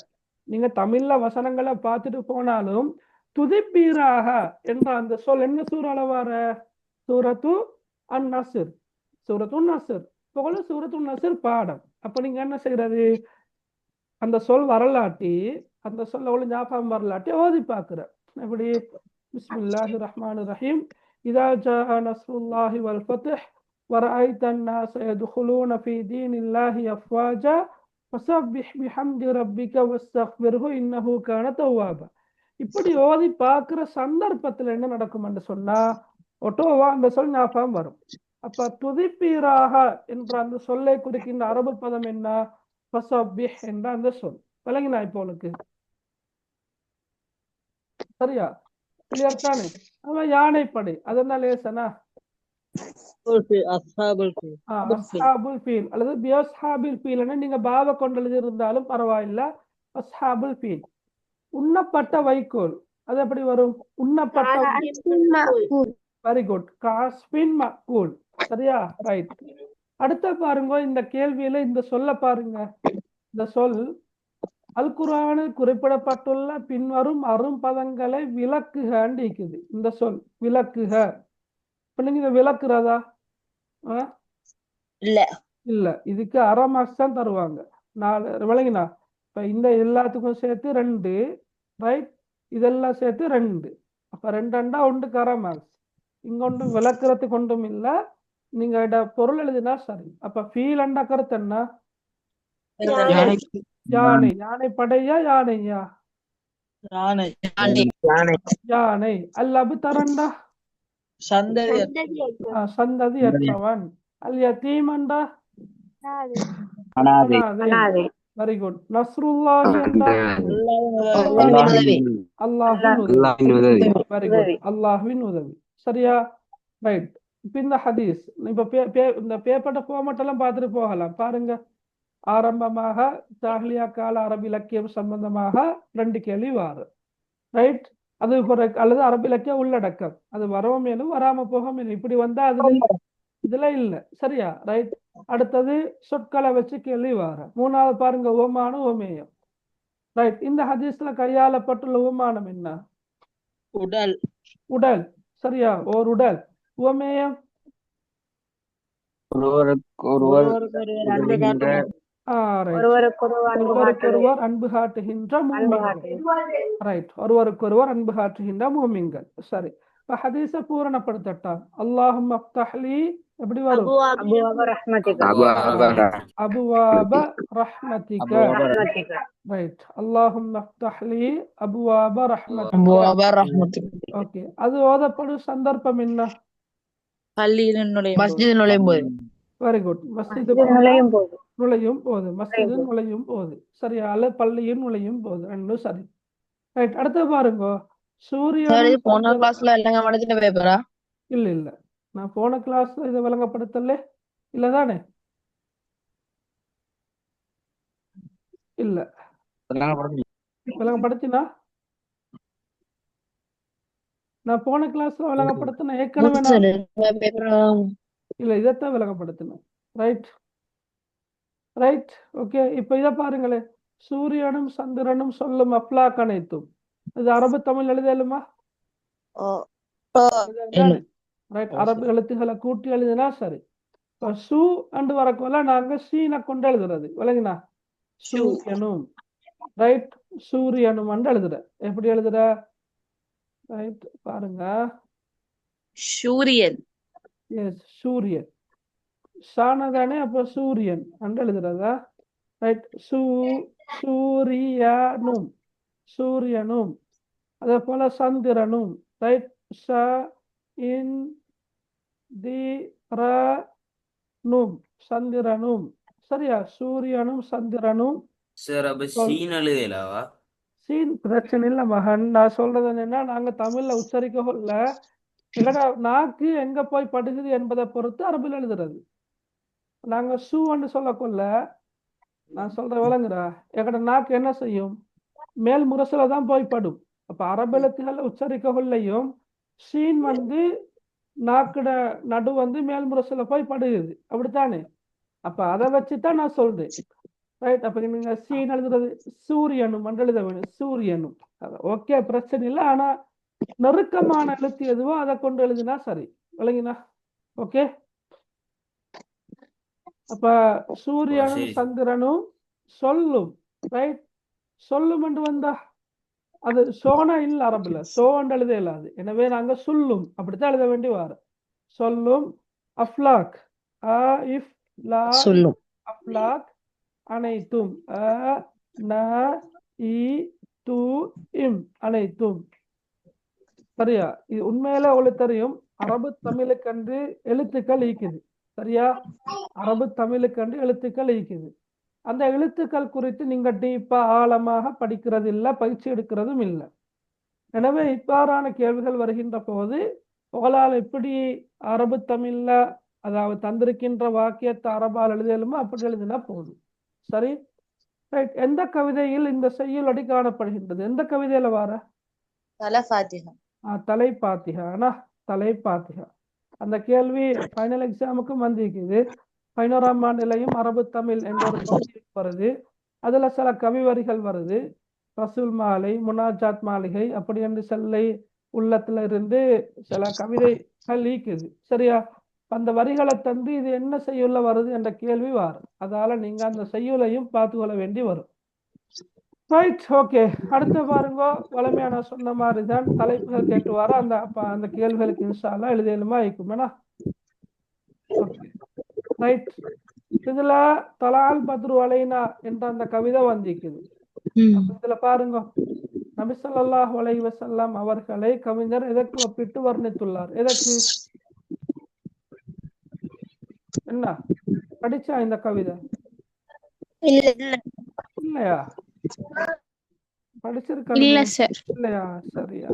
நீங்க தமிழ்ல வசனங்களை பார்த்துட்டு போனாலும் துதிப்பீராக என்ற அந்த சொல் என்ன சூறால வர? சூரத்து அன்-நஸ்ர், சூரத்து நஸ்ர். போல சூரத்து நஸ்ர் பாடம். அப்ப நீங்க என்ன செய்யறது? அந்த சொல் வரலாட்டி, அந்த சொல்ல ஒரு ஞாபகம் வரலாட்டி ஓதி பார்க்கிற. எப்படி? பிஸ்மில்லாஹிர் ரஹ்மானிர் ரஹீம். இதா ஜாஅ நஸ்ருல்லாஹி வல் ஃபத்ஹ் வரஅய்தன் நாஸ யதுகுலூன ஃபீ தீனில்லாஹி அஃப்வாஜா ஃபஸப்பிஹ் பிஹம்தி ரப்பிக வஸ்தக்பிர்ஹு இன்னஹு கான தவ்வாபா. இப்படி ஓதி பார்க்கிற சந்தர்ப்பத்தில் என்ன நடக்கும் என்று சொன்னா ஒட்டோவா அந்த சொல் ஞாபகம் வரும். அப்ப துதிப்பீராக என்ற அந்த சொல்லை குறிக்கின்ற அரபு பதம் என்ன? ஃபஸப்பிஹ் என்ற அந்த சொல். விளங்கினா இப்போ உனக்கு? சரியா? கிளியர் தானே? அவன் யானைப்படை, அதனால லேசனா அஸ்ஹாபுல் ஃபீல் அல்லது பியஸ்ஹாபில் ஃபீல் நீங்க பாவ கொண்டது இருந்தாலும் பரவாயில்ல. அஸ்ஹாபுல் ஃபீல். உண்ணப்பட்ட வைக்கோல், அது எப்படி வரும்? உண்ணப்பட்ட. Very good. காஸ்பின் மக்கூல். சரியா? ரைட். அடுத்த பாருங்க. இந்த கேள்வியில இந்த சொல்ல பாருங்க. இந்த சொல் அல் குர்ஆனில் குறிப்பிடப்பட்டுள்ள பின்வரும் அரும்பதங்களை விளக்குகன்னு இருக்குது. இந்த சொல் விளக்குக. இப்ப நீங்க இதை விளக்குறதா? இல்ல. இதுக்கு அரை மார்க்ஸ் தான் தருவாங்க. 4 விளங்கினா? இப்ப இந்த எல்லாத்துக்கும் சேர்த்து 2, ரைட்? இதெல்லாம் சேர்த்து 2. அப்ப 2 1 அரை மார்க்ஸ். இங்க ஒன்றும் விளக்குறதுக்கு ஒன்றும் இல்லை, நீங்க பொருள் எழுதினா சரி. அப்ப ஃபீல் என்ற கருத்து என்ன? யானை யானை. யானை படையா யானையா? யானை யானை. அல்லபு தரண்டா சந்ததி சந்ததி அற்றவன். அல் யதீமண்டா அனாதை. Very good. நஸ்ருல்லாஹி என்றா அல்லாஹ்வின் உதவி. Very good. அல்லாஹ்வின் உதவி. சரியா? ரைட். இப்ப இந்த ஹதீஸ் இப்ப இந்த பேப்பர்ட ஃபார்மட் எல்லாம் பார்த்துட்டு போகலாம். பாருங்க, ஆரம்பமாக ஜாஹிலியா கால அரபு இலக்கியம் சம்பந்தமாக 2 கேள்வி வாரு. ரைட். அது அல்லது அரபு இலக்கிய உள்ளடக்கம் அது வரவும் மேலும் வராம போக மேலும் இப்படி வந்தா அதுல இதுல இல்ல. சரியா? ரைட். அடுத்தது சொற்களை வச்சு கேள்வி வார. 3வது பாருங்க, உவமானம் உவமேயம். ரைட். இந்த ஹதீஸ்ல கையாளப்பட்டுள்ள உவமானம் என்ன? உடல் உடல். சரியா? ஓர் உடல். உவமேயம் ஒருவருக்கொருவர் அன்பு காட்டுகின்ற ரைட். ஒருவருக்கொருவர் அன்பு காட்டுகின்ற மூமின்கள். சரி. இப்ப ஹதீஸ பூரணப்படுத்தட்டா. அல்லாஹும்ம அஃப்தஹ்லி எப்படி வரும்? அபுவாப ரஹ்மதிக அபுவாப ரஹ்மதிக. ரைட். அல்லாஹும்ம அஃப்தஹ்லி அபுவாப ரஹ்மதிக. ஓகே. அது ஓதப்படும் சந்தர்ப்பம் என்ன? மஸ்ஜித் நுழையும் போது. Very good. மஸ்ஜித் நுழையும் போது. மஸ்ஜித் நுழையும் போது. சரியா? அல்லது பள்ளியும் நுழையும் போது. ரெண்டும் சரி. ரைட். அடுத்து பாருங்க, சூரியன் போன கிளாஸ்ல எல்லாம் மனதின பேப்பரா? இல்ல நான் போன கிளாஸ்ல இதை விளங்கப்படுத்தல இல்லதானே? இல்ல விளங்கப்படுத்தினா நான் போன கிளாஸ்ல விளங்கப்படுத்தின ஏற்கனவே இல்ல இதைத்தான் விளங்கப்படுத்தினேன். ரைட். ரைட். ஓகே. இப்ப இதை பாருங்களேன், சூரியனும் சந்திரனும் சொல்லும் அப்லாக் அனைத்தும். இது அரபு தமிழ் எழுதலுமா? ரைட். அரபு எழுத்துக்களை கூட்டி எழுதினா சரி. இப்ப சூ அண்டு வரக்குள்ள நாங்க சீனை கொண்டு எழுதுறது. விளங்கினா? சூரியனும். ரைட். சூரியனும் அண்டு எழுதுற. எப்படி எழுதுற? ரைட். பாருங்க, சூரியன். எஸ், சூரியன். சானதானே, அப்ப சூரியன் அண்டு எழுதுறதா? ரைட். சூரியனும். சூரியனும். அதே போல சந்திரனும். ரைட். சந்திரனும். சரியா? சூரியனும் சந்திரனும். சீன் பிரச்சனை இல்ல மகன். நான் சொல்றது என்னன்னா, நாங்க தமிழ்ல உச்சரிக்க கொள்ள எங்கடா நாக்கு எங்க போய் படுகுது என்பதை பொறுத்து அரபில் எழுதுறது. நாங்க சூன்னு சொல்ல கொள்ள நான் சொல்ற விளங்குறா, எங்கட நாக்கு என்ன செய்யும்? மேல் முரசுல தான் போய் படும். அப்ப அரபெழுத்துகள் உச்சரிக்க கொள்ளையும் சீன் நாக்குட நடு மேல் முரசுல போய் படுகுது. அப்படித்தானே? அப்ப அதை வச்சுதான் நான் சொல்றேன். ரைட். அப்ப நீங்க சீன் எழுதுறது சூரியனும் எழுத வேணும். சூரியனும். ஓகே, பிரச்சனை இல்லை. ஆனா நெருக்கமான எழுத்து எதுவோ அதை கொண்டு எழுதினா சரி. விளங்கினா? ஓகே. அப்ப சூரியனும் சந்திரனும் சொல்லும். ரைட். சொல்லும் என்று வந்தா அது சோனா இல்ல, அரபுல சோன்னு எழுத இல்லாது. எனவே நாங்க சொல்லும் அப்படித்தான் எழுத வேண்டி வார. சொல்லும். அஃப்லாக். சொல்லும். அஃப்லாக் அனைத்தும். அனைத்தும். சரியா? இது உண்மையில உங்களுக்கு தெரியும், அரபு தமிழுக்கன்று எழுத்துக்கள் ஈக்குது. சரியா? அரபு தமிழுக்கன்று எழுத்துக்கள் ஈக்குது. அந்த எழுத்துக்கள் குறித்து நீங்க டீப்பா ஆழமாக படிக்கிறது இல்லை, பயிற்சி எடுக்கிறதும் இல்லை. எனவே இவ்வாறான கேள்விகள் வருகின்ற போது உங்களால் எப்படி அரபு தமிழ்ல அதாவது தந்திருக்கின்ற வாக்கியத்தை அரபால் எழுதலுமோ அப்படி எழுதினா போதும். சரி. ரைட். எந்த கவிதையில் இந்த செய்யுள் அடி காணப்படுகின்றது? எந்த கவிதையில வார? தலைப்பாத்திகா. தலைப்பாத்திகா. அந்த கேள்வி ஃபைனல் எக்ஸாமுக்கும் வந்திருக்குது. 11ஆம் ஆண்டிலையும் அரபு தமிழ் என்ற ஒரு பகுதி வருது. அதுல சில கவி வரிகள் வருது. ரசூல் மாலை, முனாஜாத் மாளிகை அப்படி என்று செல்லை உள்ளத்துல இருந்து சில கவிதைகள் ஈக்குது. சரியா? அந்த வரிகளை தந்து இது என்ன செய்யுள்ள வருது என்ற கேள்வி வரும். அதால நீங்க அந்த செய்யுளையும் பார்த்து கொள்ள வேண்டி வரும். ரைட். ஓகே. அடுத்து பாருங்க, வளமையான சொன்ன மாதிரி தான் தலைப்புகள் கேட்டு வர அந்த கேள்விகளுக்கு இன்ஷா அல்லாஹ் எழுதலுமா இருக்கும். ஓகே. ரைட். இதுல தலால் பத்ரு அலைனா என்ற அந்த கவிதை வந்திருக்குது. இதுல பாருங்க, நபி ஸல்லல்லாஹு அலைஹி வஸல்லம் அவர்களை கவிஞர் எதற்கு ஒப்பிட்டு வர்ணித்துள்ளார்? எதற்கு? என்ன படிச்சா இந்த கவிதை? இல்லையா? படிச்சிருக்கணும் இல்ல சார். இல்லையா? சரியா?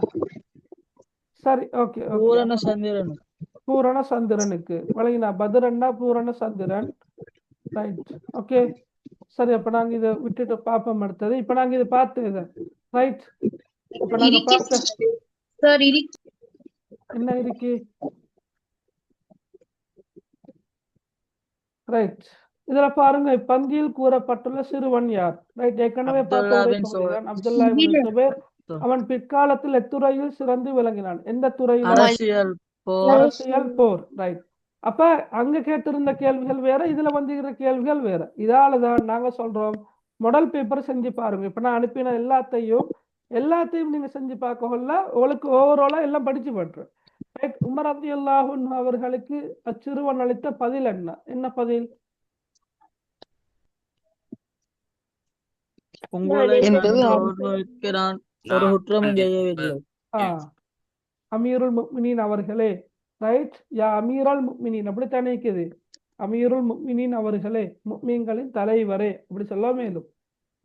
சரி, ஓகே ஓகே. பூரண சந்திரனு. பூரண சந்திரனுக்கு வழங்கினா பத்ரன்னா பூரண சந்திரன். Right, okay. சரி, அப்ப நாங்க இதை விட்டுட்டு பார்ப்போம் அடுத்தது. இப்ப நாங்க இதை பார்த்து இதை ரைட். இப்ப நாங்க பார்த்த என்ன இருக்கு? ரைட். இதுல பாருங்க, பந்தியில் கூறப்பட்டுள்ள சிறுவன் யார்? ரைட், ஏற்கனவே பார்த்த ஒரே பகுதிதான். அப்துல்லா இப்னு சுபைர். அவன் பிற்காலத்தில் எத்துறையில் சிறந்து விளங்கினான்? எந்த துறையில்? அரசியல் போர். அரசியல் போர். ரைட். அப்ப அங்க கேட்டிருந்த கேள்விகள் வேற, இதுல வந்துகிற கேள்விகள் வேற. இதாலதான் நாங்க சொல்றோம் மாடல் பேப்பர் செஞ்சு பாருங்க. இப்ப நான் அனுப்பின எல்லாத்தையும் நீங்க செஞ்சு பார்க்க உங்களுக்கு ஓவராலா எல்லாம் படிச்சு பண்றேன். ரைட். உமர் ரலியல்லாஹு அன்ஹு அவர்களுக்கு அச்சிறுவன் அளித்த பதில் என்ன பதில்? உங்களை என்பது நன்கு நான் ஒரு குற்றமும் செய்யவில்லை. அமீருல் முஃமினீன் அவர்களே. ரைட். யா அமீருல் முஃமினீன், அப்படித்தானே இருக்குது? அமீருல் முஃமினீன் அவர்களே, முஃமின்களின் தலைவரே, அப்படி சொல்ல மேலும்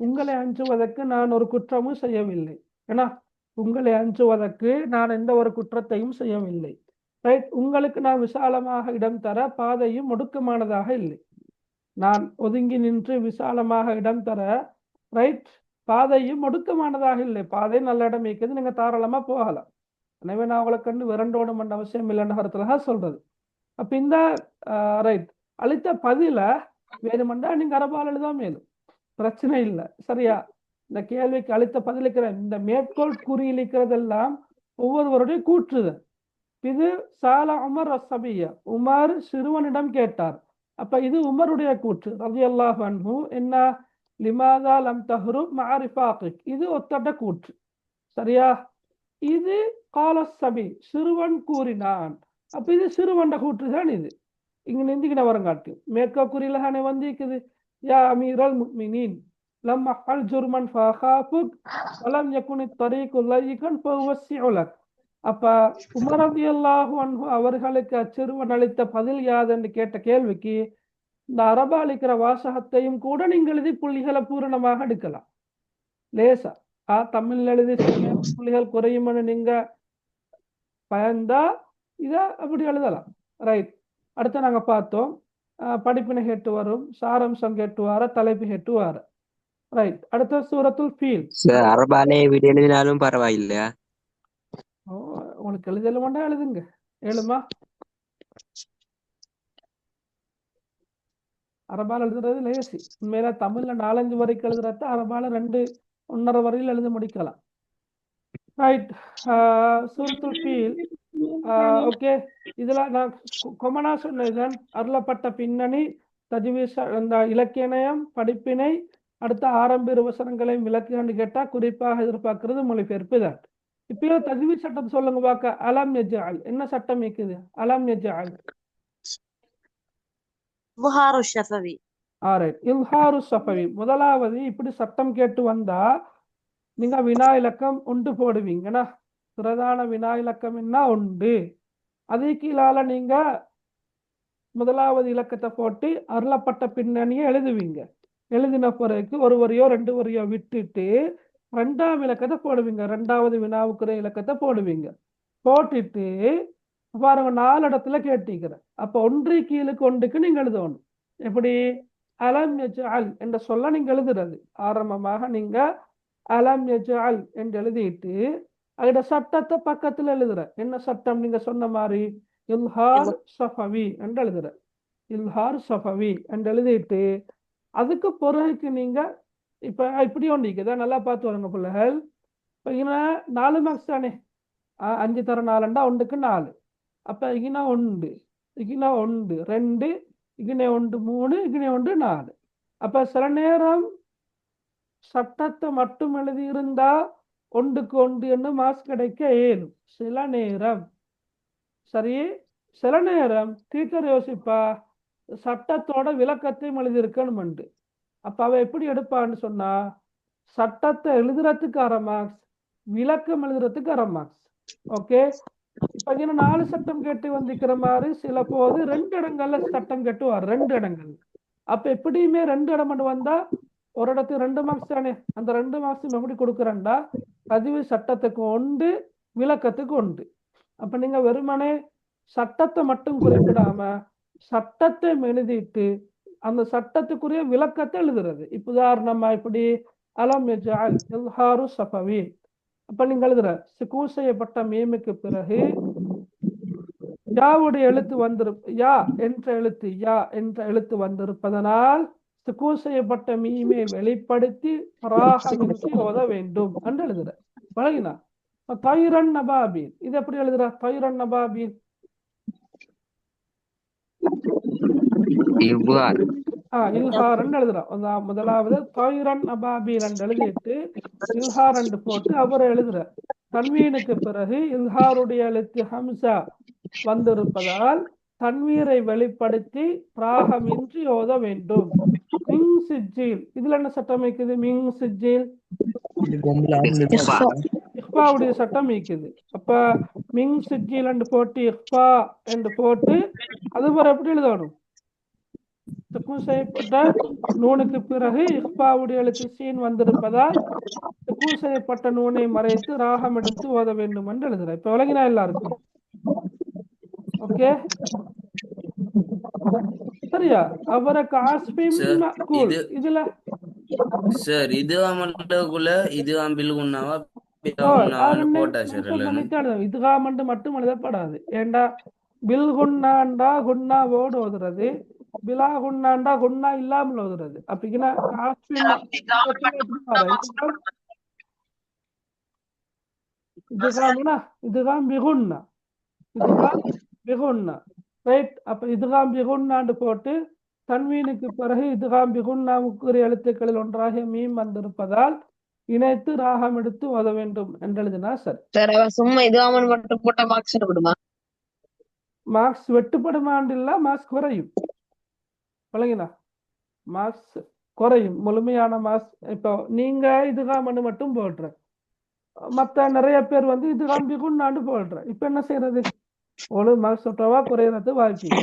உங்களை அஞ்சுவதற்கு நான் ஒரு குற்றமும் செய்யவில்லை. ஏன்னா உங்களை அஞ்சுவதற்கு நான் எந்த ஒரு குற்றத்தையும் செய்யவில்லை. ரைட். உங்களுக்கு நான் விசாலமாக இடம் தர பாதையும் ஒடுக்கமானதாக இல்லை. நான் ஒதுங்கி நின்று விசாலமாக இடம் தர ரைட் பாதையும் ஒடுக்கமானதாக இல்லை. பாதை நல்ல இடம் இருக்குது, நீங்க தாராளமா போகலாம். எனவே நான் அவளை கண்டு விரண்டோடும் என்ற அவசியம் இல்லை நகரத்துல சொல்றது. அப்ப இந்த ரைட் அளித்த பதில வேணுமெண்டா நீங்க அரபால் எழுதா மேலும் பிரச்சனை இல்லை. சரியா? இந்த கேள்விக்கு அளித்த பதிலிக்கிற இந்த மேற்கோள் கூறியிருக்கிறதெல்லாம் ஒவ்வொருவருடைய கூற்றுது. இது சால உமர் அஸ்ஸபியா, உமர் சிறுவனிடம் கேட்டார். அப்ப இது உமருடைய கூற்று ரலியல்லாஹு அன்ஹு. என்ன? லிமாதா லம் தஹ்ரு மஅ ரிஃபாகிக், இது ஒத்தட கூற்று. சரியா? இது கால சபி, சிறுவன் கூறினான். அப்ப இது சிறுவண்ட கூற்று தான். இது இங்க நிந்திக்கிட்ட வரங்காட்டு மேற்கோ குறியில தானே வந்திருக்குது. யா அமீரல் முஃமினீன் லம் அஃஅல் ஜுர்மன் ஃபகாஃபுக் வலம் யகுனி தரீகு லைகன் ஃபவஸ்ஸிஉ லக். அப்ப உமர் ரலியல்லாஹு அன்ஹு அவர்களுக்கு அச்சிறுவன் அளித்த பதில் யாது என்று கேட்ட கேள்விக்கு இந்த அரபா அளிக்கிற வாசகத்தையும் கூட நீங்கள் எழுதி புள்ளிகளை பூரணமாக எடுக்கலாம். லேசா தமிழ் எழுதி புள்ளிகள் குறையும் நீங்க பயந்தா இத அப்படி எழுதலாம். ரைட். அடுத்து நாங்க பார்த்தோம் படிப்பினை கேட்டு வரும், சாரம்சம் கேட்டு வார, தலைப்பு கேட்டு வார. ரைட். அடுத்த சூரத்துல் ஃபீல். அரபாலே விட எழுதினாலும் பரவாயில்லையா? உங்களுக்கு எழுதல வேண்டாம், எழுதுங்க. ஏழுமா அரபால் எழுதுறது லேசி. உண்மையில தமிழ்ல 4-5 வரைக்கும் எழுதுறத அரபால 2-1.5 வரையில் எழுத முடிக்கலாம். ரைட். சூரத்துல் ஃபீல். ஓகே. இதுல நான் கொமனா சொன்னதுதான் அருளப்பட்ட பின்னணி, தஜ்வீஸ், அந்த இலக்கியம், படிப்பினை, அடுத்த ஆரம்ப வசனங்களையும் விளக்குன்னு கேட்டா குறிப்பாக எதிர்பார்க்கிறது மொழிபெயர்ப்பு தான். இப்போ தஜ்வீஸ் சட்டம் சொல்லுங்க பார்க்க. அலம் யஜ்அல், என்ன சட்டம் இருக்குது? அலம் யஜ்அல் இல்ஹாரு ஷஃபவி. இல்ஹாரு ஷஃபவி. முதலாவது இப்படி சட்டம் கேட்டு வந்தா நீங்க வினா இலக்கம் ஒன்று போடுவீங்கன்னா, பிரதான வினா இலக்கம் என்ன? ஒன்று. அதே கீழால நீங்க முதலாவது இலக்கத்தை போட்டு அருளப்பட்ட பின்னணியை எழுதுவீங்க. எழுதின பிறகு ஒரு வரியோ 2 வரியோ விட்டுட்டு 2ஆம் இலக்கத்தை போடுவீங்க. 2வது வினாவுக்குரிய இலக்கத்தை போடுவீங்க. போட்டுட்டு பாருங்க 4 இடத்துல கேட்டிக்கிறேன். அப்ப ஒன்று கீழுக்கு ஒன்றுக்கு நீங்க எழுதணும். எப்படி? அலம் யஜ்அல் என்ற சொல்ல நீங்க எழுதுறது. ஆரம்பமாக நீங்க அலம் யஜ்அல் என்று எழுதிட்டு அதோட சட்டத்தை பக்கத்துல எழுதுற. என்ன சட்டம்? நீங்க சொன்ன மாதிரி இல்ஹார் ஷஃபவி என்று எழுதுற. இல்ஹார் ஷஃபவி என்று எழுதிட்டு அதுக்கு பிறகு நீங்க இப்ப இப்படி ஒன்றிக்குதா, நல்லா பார்த்து வருங்க பிள்ளைகள். இப்ப இங்க 4 மார்க்ஸ் தானே, 5 தர 4 ஒன்றுக்கு 4. அப்ப இகினா 1, இகினா 1, 2, இகினே 1, 3, இகினே 1, 4. அப்ப சில நேரம் சட்டத்தை மட்டும் எழுதி இருந்தா 1க்கு 1 என்று மார்க்ஸ் கிடைக்க இயலும். சில நேரம் சரி, சில நேரம் டீச்சர் யோசிப்பா சட்டத்தோட விளக்கத்தையும் எழுதியிருக்கணும்ண்டு. அப்ப அவ எப்படி எடுப்பான்னு சொன்னா, சட்டத்தை எழுதுறதுக்கு 1/2 மார்க்ஸ், விளக்கம் எழுதுறதுக்கு 1/2 மார்க்ஸ். ஓகே, இப்ப இங்க 4 சட்டம் கேட்டு வந்திருக்கிற மாதிரி சில போது 2 இடங்கள்ல சட்டம் கேட்டுவார், 2 இடங்கள். அப்ப எப்படியுமே 2 இடம் வந்தா ஒரு இடத்துக்கு 2 மார்க்ஸ் தானே. அந்த 2 மார்க்ஸும் எப்படி கொடுக்குறேன்டா, பதிவு சட்டத்துக்கு 1, விளக்கத்துக்கு 1. அப்ப நீங்க வெறுமனே சட்டத்தை மட்டும் குறிப்பிடாம சட்டத்தை எழுதிட்டு அந்த சட்டத்துக்குரிய விளக்கத்தை எழுதுறது. இப்ப உதாரணமா இப்படி அலம் யஜ்அல் இல்ஹாரு ஸஃபவி, அப்ப நீங்க எழுதுற சுகூன் செய்யப்பட்ட மீமுக்கு பிறகு யாவுடைய எழுத்து யா என்ற எழுத்து வந்திருப்பதனால் சுகூன் செய்யப்பட்ட மீமை வெளிப்படுத்தி பராகமின்றி ஓத வேண்டும் என்று எழுதுற. பழகினா தைரன் நபாபீன், இது எப்படி எழுதுற? தைரன் நபாபீன் இல்ஹாரன் எழுதுறான். முதலாவது தைரன் நபாபீன் என்று எழுதிட்டு இல்ஹார் என்று போட்டு அவர் எழுதுற. தன்வீனுக்கு பிறகு இல்ஹாருடைய எழுத்து ஹம்சா வந்திருப்பதால் தன்வீரை வெளிப்படுத்தி பிராகமின்றி ஓத வேண்டும். மிங் சிஜ்ஜீல், இதுல என்ன சட்டம் இருக்குது? மிங் சிஜ்ஜீல் இஹ்பாவுடைய சட்டம் இருக்குது. அப்ப மிங் சிஜ்ஜீல் என்று போட்டு இஹ்பா என்று போட்டு அதுவரை எப்படி எழுதணும்? சுக்கூன் செய்யப்பட்ட நூனுக்கு பிறகு இஹ்பாவுடைய எழுத்து சீன் வந்திருப்பதால் சுக்கூன் செய்யப்பட்ட நூனை மறைத்து ராகம் எடுத்து ஓத வேண்டும் என்று எழுதுற. இப்ப விளங்கினா எல்லாருக்கும்? ஓகே, சரியா? அவருக்கு இதுல சார் இது அமண்டக்குள்ள இது அம்பில்குன்னாவா இதுகாமண்டு மட்டும் எழுதப்படாது. ஏண்டா பில்குன்னாண்டா குன்னாவோடு ஓதுறது, பிலா குன்னாண்டா குன்னா இல்லாமல் ஓதுறது. அப்படின்னா இதுகாம் பிகுன்னா, இதுகாம் பிகுன்னா, ரைட்? அப்ப இதுகாம் பிகுன்னாண்டு போட்டு தன்வீனுக்கு பிறகு இதுகாம் பிகுன்னாவுக்குரிய எழுத்துக்களில் ஒன்றாக மீம் வந்திருப்பதால் இணைத்து ராகம் எடுத்து ஓத வேண்டும் என்று எழுதினா சரி. சும்மா இதுகாமன் மட்டும் போட்ட மார்க்ஸ் எடுக்கணுமா? மார்க்ஸ் வெட்டுப்படுமாண்டு இல்ல, மார்க்ஸ் குறையும். விளங்கினா? மார்க்ஸ் குறையும், முழுமையான மார்க்ஸ். இப்போ நீங்க இதுகாமன்னு மட்டும் போடுற, மத்த நிறைய பேர் வந்து இதுகாம் பிகுன்னாண்டு போடுற. இப்ப என்ன செய்யறது? ஒரு மார்க்ஸ் சொட்டவா குறையறது வாய்ப்பு.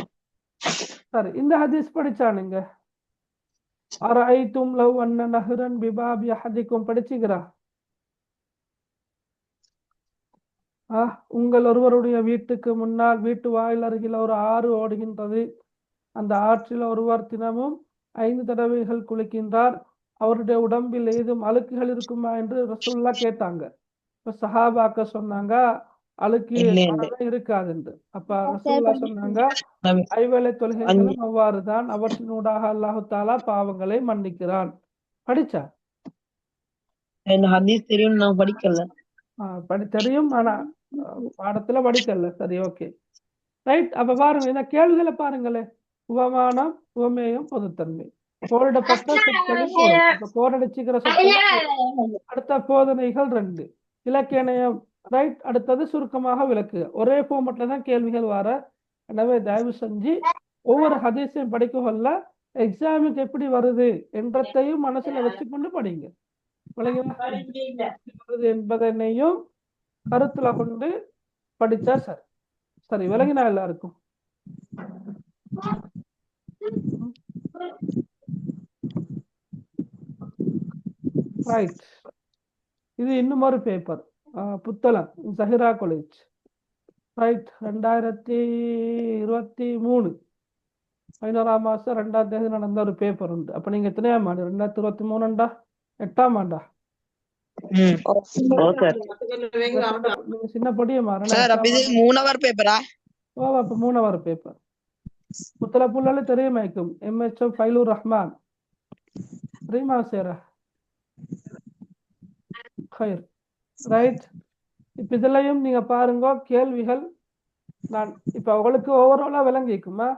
சரி, இந்த ஹதீஸ் படிச்சானுங்க. அரைத்தும் லவ் அன்ன நஹ்ரன் பிபாபி அஹதிக்கும் படிச்சுக்கிறா? உங்கள் ஒருவருடைய வீட்டுக்கு முன்னால் வீட்டு வாயில் அருகில் ஒரு ஆறு ஓடுகின்றது, அந்த ஆற்றில் ஒருவர் தினமும் 5 தடவைகள் குளிக்கின்றார், அவருடைய உடம்பில் ஏதும் அழுக்குகள் இருக்குமா என்று ரசூலுல்லா கேட்டாங்க. இப்ப சஹாபாக்க சொன்னாங்க அழுக்கு இருக்காது என்று. அப்ப ரசூலுல்லா சொன்னாங்க 5 வேளை தொழுகைகளும் அவ்வாறுதான், அவற்றினூடாக அல்லாஹு தாலா பாவங்களை மன்னிக்கிறான். படிச்சா? தெரியும், நான் படிக்கல. தெரியும், ஆனா பாடத்துல படிக்கல. சரி, ஓகே, ரைட். அப்ப பாருங்க, இந்த கேள்விகளை பாருங்களேன். உவமானம், உவமேயம், பொதுத்தன்மை, கோரிடப்பட்ட சொற்களில் கோரடிச்சுக்கிற சொற்கள், அடுத்த போதனைகள் 2, இலக்கியம், ரைட். அடுத்தது சுருக்கமாக விளக்கு. ஒரே ஃபார்மட்ல தான் கேள்விகள் வர. எனவே தயவு செஞ்சு ஒவ்வொரு ஹதீஸையும் படிக்க கொள்ள எக்ஸாமுக்கு எப்படி வருது என்றதையும் மனசுல வச்சுக்கொண்டு படிங்க. என்பதனையும் கருத்துல கொண்டு படிச்சா சரி. சரி, விளங்கினா எல்லாருக்கும்? ரைட். இது இன்னும் ஒரு paper, Puttalam, Zahira college, right. 2023 11ஆம் மாசம் 2ஆம் தேதி நடந்த ஒரு பேப்பர் உண்டு. அப்ப நீங்க எத்தனையாம் ஆண்டு? 2023 8ஆம் ஆண்டா? நீங்க சின்ன பொடிய மாறணும். 3 பேப்பரா? ஓ, அப்ப 3 பேப்பர். புத்தள புள்ளால தெரியுமாய்க்கும். MHM ஃபைலூர் ரஹ்மான் தெரியுமா சேரா? ரைட். இப்ப இதுலயும் நீங்க பாருங்க கேள்விகள். நான் இப்ப உங்களுக்கு ஓவராலா விளங்கிக்குமா?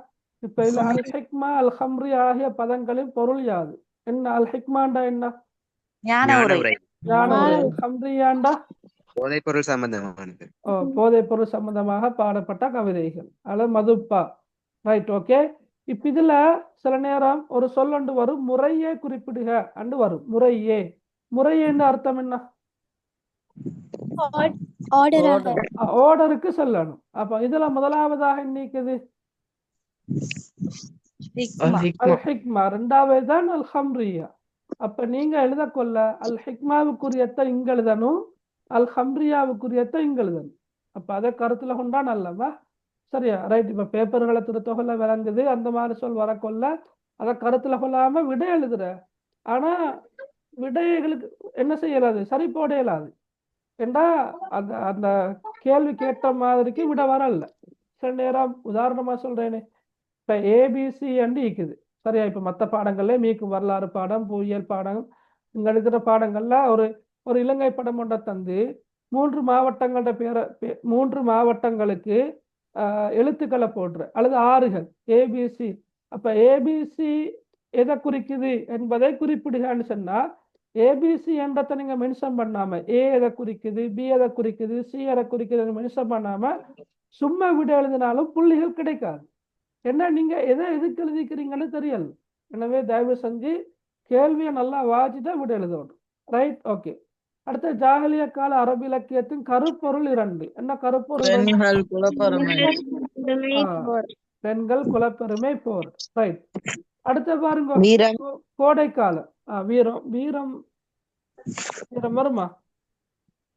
இப்ப இதுல அல் ஹிக்மா, அல் ஹம்ரி ஆகிய பதங்களின் பொருள் யாது? என்ன அல் ஹிக்மாண்டா? என்ன ஹம்ரியாண்டா? போதைப் பொருள் சம்பந்தமானது. போதைப் பொருள் சம்பந்தமாக பாடப்பட்ட கவிதைகள் அல்லது மதுப்பா. Right, okay. இப்ப இதுல சில நேரம் ஒரு சொல் ஒன்று வரும், முறையே குறிப்பிடுக அண்டு வரும். முறையே முறையேன்னு அர்த்தம் என்ன? ஆர்டராக ஆர்டருக்கு சொல்லணும். அப்ப இதுல முதலாவதாக இன்னைக்குது அல் ஹிக்மா, ரெண்டாவது தான் அல் ஹம்ரியா. அப்ப நீங்க எழுதக்கொள்ள அல் ஹிக்மாவுக்குரியத்தை இங்க எழுதணும், அல் ஹம்ரியாவுக்குரியத்தை இங்க எழுதணும். அப்ப அதை கருத்துல கொண்டா நல்லவா? சரியா, ரைட். இப்ப பேப்பர்களை திருத்தொகல விளங்குது, அந்த மாதிரி சொல் வரக்கொள்ள அதை கருத்துல கொள்ளாம விடை எழுதுற. ஆனா விடைகளுக்கு என்ன செய்யலாது, சரி போட இயலாது. ஏண்டா அந்த அந்த கேள்வி கேட்ட மாதிரிக்கு விட வரல. சில நேரம் உதாரணமா சொல்றேனே, இப்ப ஏபிசி அண்டு இருக்குது. சரியா, இப்ப மற்ற பாடங்கள்ல மீக்கு வரலாறு பாடம், புவியியல் பாடம், இங்க இருக்கிற பாடங்கள்ல ஒரு ஒரு இலங்கை படம் ஒன்றை தந்து 3 மாவட்டங்களோட பேரை 3 மாவட்டங்களுக்கு எழுத்துக்களை போடுற அல்லது ஆறுகள் ஏபிசி. அப்ப ஏபிசி எதை குறிக்குது என்பதை குறிப்பிடுகான்னு சொன்னா, ஏபிசி என்றதை நீங்க மென்ஷன் பண்ணாம ஏ எதை குறிக்குது, பி எதை குறிக்குது, சி எதை குறிக்குதுன்னு மென்ஷன் பண்ணாம சும்மா விட எழுதினாலும் புள்ளிகள் கிடைக்காது. ஏன்னா நீங்க எதை எதுக்கு எழுதிக்கிறீங்கன்னு தெரியல. எனவே தயவு செஞ்சு கேள்வியை நல்லா வாசிதான் விட எழுதணும். Right, okay. அடுத்த ஜாகலிய கால அரபு இலக்கியத்தின் கருப்பொருள் 2. என்ன கருப்பொருள்? பெண்கள் குலப்பெருமை. பெண்கள் குலப்பெருமை போர். ரைட். அடுத்த பாருங்க, வீரம் கோடைக்காலம். வீரம் வீரம் வீரம் வருமா?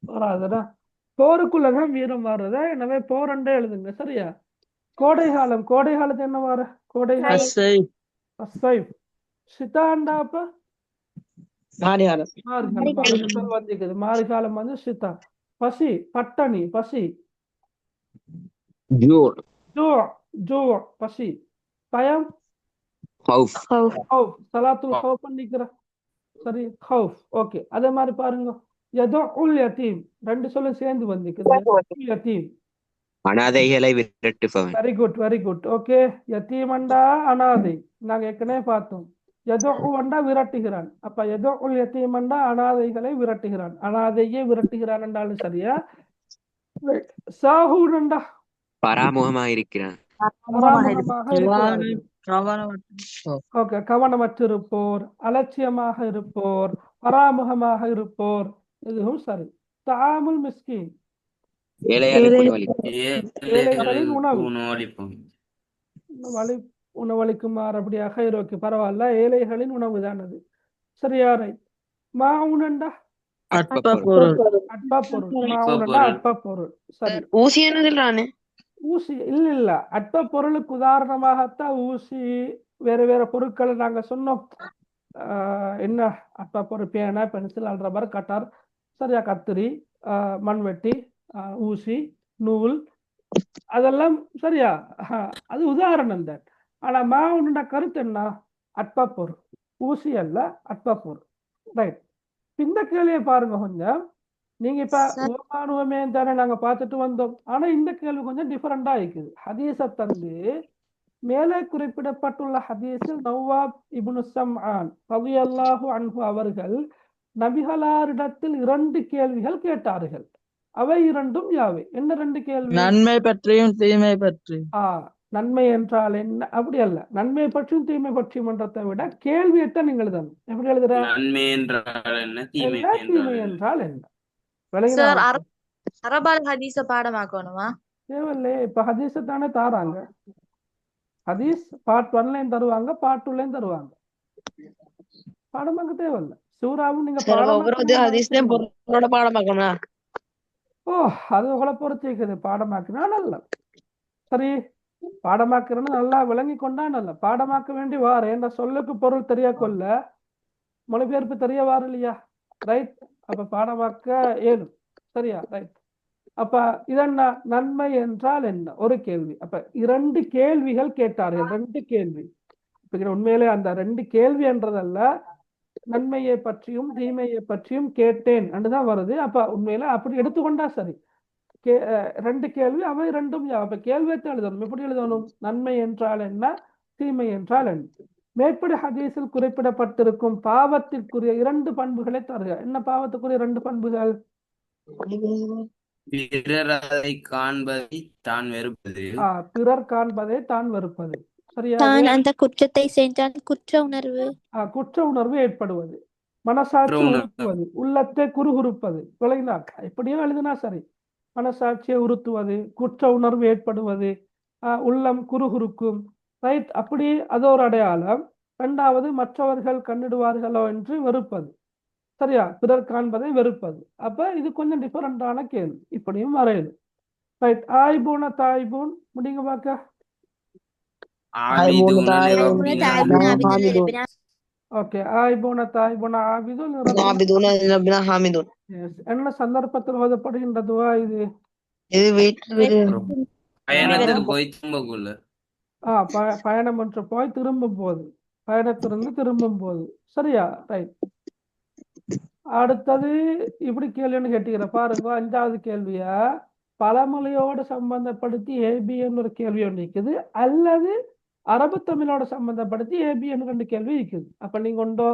வராதுடா. போருக்குள்ளதான் வீரம் வர்றத. எனவே போர் என்றே எழுதுங்க. சரியா. கோடை காலம், கோடை காலத்து என்ன வர? கோடை காலம் அசை. அஸ்ஸைஃப். சிதாண்டா அப்ப மாரிகாலம் மாரிகாலம் வந்துக்குது. மாரிகாலம் வந்து சித்தா. பசி, பட்டணி, பசி. ஜூ ஜூ பசி. பயம் ஹவுஃப். சலாத்துல் ஹவுஃப் பண்ணிக்கிற. சரி, ஹவுஃப். ஓகே. அதே மாதிரி பாருங்க, யதுல் யதீம், 2 சொல்லும் சேர்ந்து வந்துக்குது. யதீம் அனாதைகளை விரட்டுபவன். Very good, very good. Okay. யத்தீமண்டா அனாதை, நாங்க ஏற்கனவே பார்த்தோம். எதோண்டா விரட்டுகிறான். அப்ப எதோல் யத்தீமண்டா அனாதைகளை விரட்டுகிறான், அனாதையே விரட்டுகிறான் என்றாலும் சரியா. சாஹூண்டா பராமுகமாயிருக்கிறான். ஓகே. கவனமற்றிருப்போர், அலட்சியமாக இருப்போர், பராமுகமாக இருப்போர், இதுவும் சரி. தஆமுல் மிஸ்கீன், ஏழைகளின் உணவு. உணவளிக்குமாறு அப்படியாக இருக்கு. பரவாயில்ல, ஏழைகளின் உணவு தான் அது. சரியா, ரைட். மாவுனண்டா அட்ப பொருள். மாவுனண்டா அட்ப பொருள். சரி. ஊசி என்னது? ஊசி இல்ல, அட்ப பொருளுக்கு உதாரணமாகத்தான் ஊசி, வேற வேற பொருட்களை நாங்க சொன்னோம். என்ன அட்ப பொருள்? பேனா, பென்சில், ரப்பர், கட்டார், சரியா, கத்திரி, மண்வெட்டி, ஊசி, நூல், அதெல்லாம் சரியா. அது உதாரணம் தான். ஆனா மாவுண்ட கருத்து என்ன? அட்ப பொருள், ஊசி அல்ல, அட்ப பொருள். ரைட். இந்த கேள்வியை பாருங்க கொஞ்சம். நீங்க இப்ப உவமானுவமே தானே நாங்க பார்த்துட்டு வந்தோம். ஆனா இந்த கேள்வி கொஞ்சம் டிஃபரெண்டா இருக்குது. ஹதீஸ தந்து மேலே குறிப்பிடப்பட்டுள்ள ஹதீஸில் நவாப் இப்னு சம்ஆன் ரலியல்லாஹு அன்ஹு அவர்கள் நபிகளாரிடத்தில் 2 கேள்விகள் கேட்டார்கள். அவை 2ம் யாவை? என்ன 2 கேள்வி? நன்மை பற்றியும் தீமை பற்றி. நன்மை என்றால் என்ன? அப்படி அல்ல, நன்மை பற்றியும் தீமை பற்றியும் என்றதை விட கேள்வியைத்தான் நீங்கள் எழுதணும். எப்படி எழுதுற? நன்மை என்றால் என்ன, தீமை தீமை என்றால் என்ன? அரபால் ஹதீஸ பாடமாக்கணுமா? தேவையில்லையே. இப்ப ஹதீஸ தானே தாராங்க. ஹதீஸ் பார்ட் 1லையும் தருவாங்க, பார்ட் 2லையும் தருவாங்க. பாடமாக்க தேவையில்லை. சூறாவும் நீங்க பாடமாக்கணும். ஓ, அது உங்களை பொறுத்து இருக்குது. பாடமாக்கினா நல்ல. சரி, பாடமாக்குறன்னு நல்லா விளங்கி கொண்டா நல்ல. பாடமாக்க வேண்டி வார என்ற சொல்லுக்கு பொருள் தெரிய கொள்ள மொழிபெயர்ப்பு தெரிய வார இல்லையா? ரைட். அப்ப பாடமாக்க ஏழும். சரியா, ரைட். அப்ப இதென்ன? நன்மை என்றால் என்ன? ஒரு கேள்வி. அப்ப 2 கேள்விகள் கேட்டார்கள். 2 கேள்வி. உண்மையிலே அந்த 2 கேள்வி என்றதல்ல, நன்மையை பற்றியும் தீமையை பற்றியும் கேட்டேன் என்றுதான் வருது. அப்ப உண்மையில அப்படி எடுத்துக்கொண்டா சரி. 2 கேள்வி, அவை 2ம் அப்ப கேள்வியத்தை எழுதணும். எப்படி எழுதணும்? நன்மை என்றால் என்ன, தீமை என்றால் என்ன? மேற்படி ஹதீஸில் குறிப்பிடப்பட்டிருக்கும் பாவத்திற்குரிய 2 பண்புகளை தருக. என்ன பாவத்துக்குரிய 2 பண்புகள்? பிறர் அதை காண்பதை தான் வெறுப்பது. பிறர் காண்பதை தான் வெறுப்பது. சரியா? தான் அந்த குற்றத்தை செஞ்சால் குற்ற உணர்வு குற்ற உணர்வு ஏற்படுவது, மனசாட்சி குற்ற உணர்வு. உறுத்துவது, உள்ளத்தை குறுகுறுப்பது. விளங்கினா? எப்படியோ எழுதுனா சரி. மனசாட்சியை உறுத்துவது, குற்ற உணர்வு ஏற்படுவது, உள்ளம் குறுகுறுக்கும். ரைட், அப்படி அது ஒரு அடையாளம். இரண்டாவது, மற்றவர்கள் கண்ணிடுவார்களோ என்று வெறுப்பது. சரியா? பிறர் காண்பதை வெறுப்பது. அப்ப இது கொஞ்சம் டிஃபரெண்டான கேள்வி. இப்படியும் வரையுது. ரைட், ஆய்பூன தாய்பூன் முடிங்க பார்க்க. ஆபிதுன தாய்புன ரப்பினா ஆபிதுன் ரப்பினா ஓகே, ஆய்பூன தாய்பூன ஆபிதுன் عابدون لربنا حامدون. என்ன சந்தர்ப்பத்தில் ஓதப்படுகின்ற துவா இது? இது வீட்டில் பயணத்துக்கு போய் திரும்பக்குள்ள பயணம் ஒன்று போய் திரும்பும் போது, பயணத்திலிருந்து திரும்பும் போது. சரியா? ரைட். அடுத்தது இப்படி கேள்வின்னு கேட்டீங்க பாருங்க. 5வது கேள்வியா பழமொழியோடு சம்பந்தப்படுத்தி ஏபிஎன் ஒரு கேள்வி ஒன்று இருக்குது, அல்லது அரபு தமிழோட சம்பந்தப்படுத்தி ஏபிஎன் 2 கேள்வி இருக்குது. அப்ப நீங்க ஒன்றோ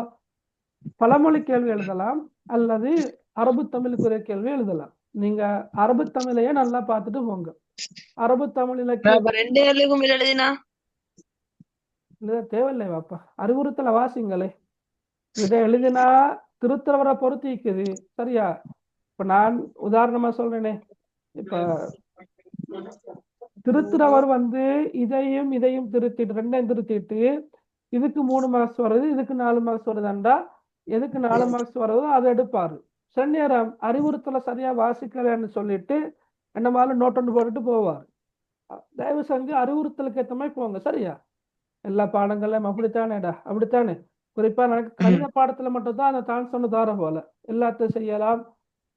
பழமொழி கேள்வி எழுதலாம், அல்லது அரபு தமிழுக்குரிய கேள்வி எழுதலாம். நீங்க அரபு தமிழையே நல்லா பார்த்துட்டு போங்க. அரபு தமிழ் இலக்கியம் ரெண்டு ஏழுக்கும் எழுதினா தேவையில்லை வாப்பா, அறிவுறுத்தல வாசிங்களே. இதை எழுதினா திருத்துறவரை பொறுத்து இருக்குது. சரியா? இப்ப நான் உதாரணமா சொல்றேனே, இப்ப திருத்துறவர் இதையும் இதையும் திருத்திட்டு 2 திருத்திட்டு இதுக்கு 3 மார்க்ஸ் வருது, இதுக்கு 4 மார்க்ஸ் வருதுண்டா, எதுக்கு 4 மார்க்ஸ் வருதோ அதை எடுப்பாரு. சில நேரம் அறிவுறுத்தலை சரியா வாசிக்கலன்னு சொல்லிட்டு என்ன மாதிரி நோட் ஒன்று போட்டுட்டு போவார். தயவு செஞ்சு அறிவுறுத்தலுக்கு ஏற்ற மாதிரி போங்க. சரியா? எல்லா பாடங்கள்லையும் அப்படித்தானேடா, அப்படித்தானே. குறிப்பா எனக்கு கணித பாடத்துல மட்டும்தான் அந்த தான் சொன்ன தார போல எல்லாத்தையும் செய்யலாம்,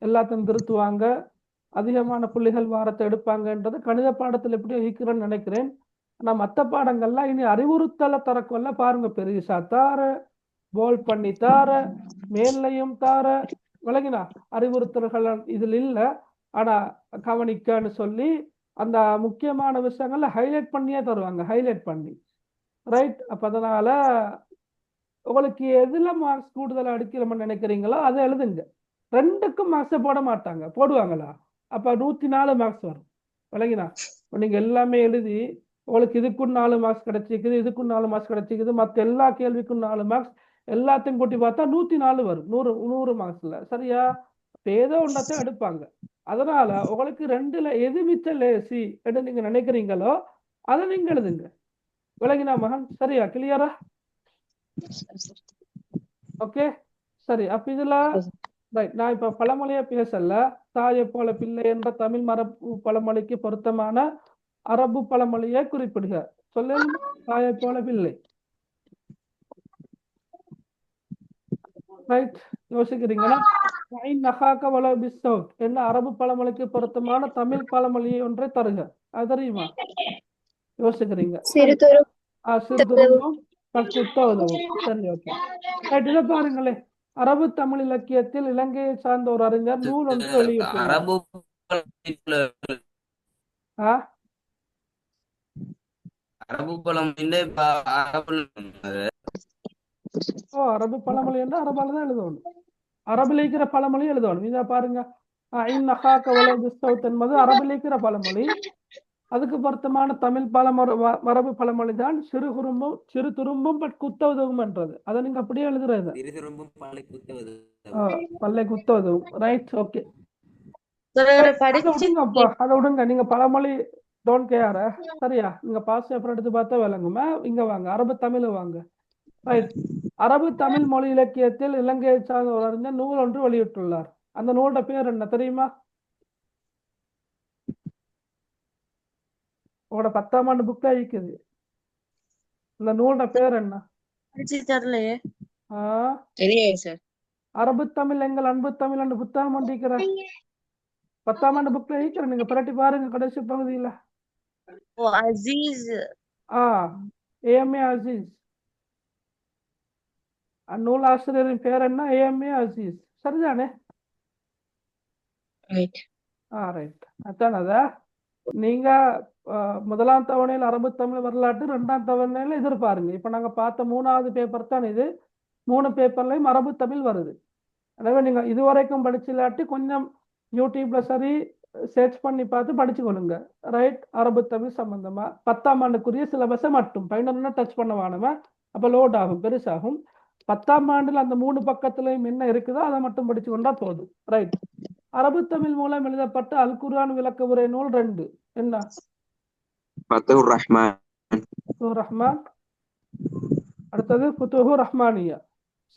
எல்லாத்தையும் திருத்துவாங்க, அதிகமான புள்ளிகள் வாரத்தை எடுப்பாங்கன்றது கணித பாடத்துல எப்படி இருக்கிறேன்னு நினைக்கிறேன். ஆனா மற்ற பாடங்கள்லாம் இனி அறிவுறுத்தலை தரக்கொள்ள பாருங்க, பெருசா தார, போல் பண்ணி தார, மேலையும் தார. விளங்கினா? அறிவுறுத்தல்கள் இதில் இல்லை, ஆனா கவனிக்கன்னு சொல்லி அந்த முக்கியமான விஷயங்கள்ல ஹைலைட் பண்ணியே தருவாங்க, ஹைலைட் பண்ணி. ரைட். அப்ப அதனால உங்களுக்கு எதுல மார்க்ஸ் கூடுதலா அடிக்கிறோம்னு நினைக்கிறீங்களோ அதை எழுதுங்க. 2க்கும் மார்க்ஸ் போட மாட்டாங்க, போடுவாங்களா? அப்ப 104 மார்க்ஸ் வரும். விளங்கினா? நீங்க எல்லாமே எழுதி உங்களுக்கு இதுக்கும் 4 மார்க்ஸ் கிடைச்சிக்குது, இதுக்கும் 4 மார்க்ஸ் கிடைச்சிக்குது, மற்ற எல்லா கேள்விக்கும் 4 மார்க்ஸ், எல்லாத்தையும் கூட்டி பார்த்தா 104 வரும் 100 மார்க்ஸ்ல. சரியா? ஏதோ ஒன்றத்தான் எடுப்பாங்க. அதனால உங்களுக்கு 2ல எது மிச்ச லேசி என்று நீங்க நினைக்கிறீங்களோ அதை நீங்க எழுதுங்க. விளங்கினா மகன்? சரியா? கிளியரா? ஓகே, சரி. அப்ப இதுல ரைட், நான் இப்ப பழமொழியை பேசல. தாயை போல பிள்ளை என்ற தமிழ் மரபு பழமொழிக்கு பொருத்தமான அரபு பழமொழியை குறிப்பிடுக. சொல்லணும். தாயை போல பிள்ளை. ரைட், யோசிக்கிறீங்களா? என்ன அரபு பழமொழிக்கு பொருத்தமான தமிழ் பழமொழி ஒன்றை தருக. அது தெரியுமா? யோசிக்கிறீங்க? சிறுதுரும்பும் பற்குத்த உதவும். சரி, ஓகே. ரைட், இதை பாருங்களேன். அரபு தமிழ் இலக்கியத்தில் இலங்கையை சார்ந்த ஒரு அறிஞர் நூல் ஒன்று வெளியிட்டுள்ளார். அரபு பழம் அரபு பழமொழி என்ன அரபால தான் எழுதணும், அரபுல இருக்கிற பழமொழி எழுதணும். இதை பாருங்க, என்பது அரபுல இருக்கிற பழமொழி. அதுக்கு பொருத்தமான தமிழ் மரபு பழமொழி தான் சிறு துரும்பும் குத்த உதவும் என்றது. அதை நீங்க அப்படியே எழுதுறது, பல்லை குத்த உதவும். Right, okay. அதை விடுங்க, நீங்க பழமொழி டோன்ட் கேர். சரியா? நீங்க பாஸ் பேப்பர் எடுத்து பார்த்தா விளங்குமா? இங்க வாங்க, அரபு தமிழ் வாங்க. ரைட், அரபு தமிழ் மொழி இலக்கியத்தில் இலங்கையை சார்ந்த ஒரு அறிஞர் நூல் ஒன்று வெளியிட்டுள்ளார். அந்த நூலோட பேர் என்ன தெரியுமா? உங்களோட 10ஆம் ஆண்டு புக்ல இருக்குது. இந்த நூலோட பேர் என்ன? அரபு தமிழ் எங்கள் அன்பு தமிழ் என்று புத்தகம் ஒன்றிருக்கிற 10ஆம் ஆண்டு புக்ல இருக்கிற, நீங்க பிரட்டி பாருங்க கடைசி பகுதியில. ஏஎம்ஏ அசீஸ். நூல் ஆசிரியரின் பேர் என்ன? ஏஎம்ஏ அசீஸ். சரிதானே? ரைட், அதான். அத நீங்க முதலாம் தவணையில் அரபு தமிழ் வரலாற்று, 2ஆம் தவணையில எதிர்பாருங்க. இப்ப நாங்க பார்த்த 3வது பேப்பர் தான் இது. 3 பேப்பர்லயும் அரபு தமிழ் வருது. எனவே நீங்க இதுவரைக்கும் படிச்சில்லாட்டி கொஞ்சம் யூடியூப்ல சரி, சர்ச் பண்ணி பார்த்து படிச்சுக்கொள்ளுங்க. ரைட், அரபு தமிழ் சம்பந்தமா 10ஆம் ஆண்டுக்குரிய சிலபஸை மட்டும் 11 டச் பண்ண வேணுமா, அப்போ லோட் ஆகும், பெருசாகும். 10ஆம் ஆண்டில் அந்த 3 பக்கத்துலையும் என்ன இருக்குதோ அதை மட்டும் படிச்சு கொண்டா போதும். ரைட். அரபு தமிழ் மூலம் எழுதப்பட்ட அல் குர்ஆன் விளக்க உரை நூல் 2 என்ன? ஃபத்துஹுர் ரஹ்மான். ஃபுத்துஹுர் ரஹ்மான். அடுத்தது ஃபுத்துஹுர் ரஹ்மானியா.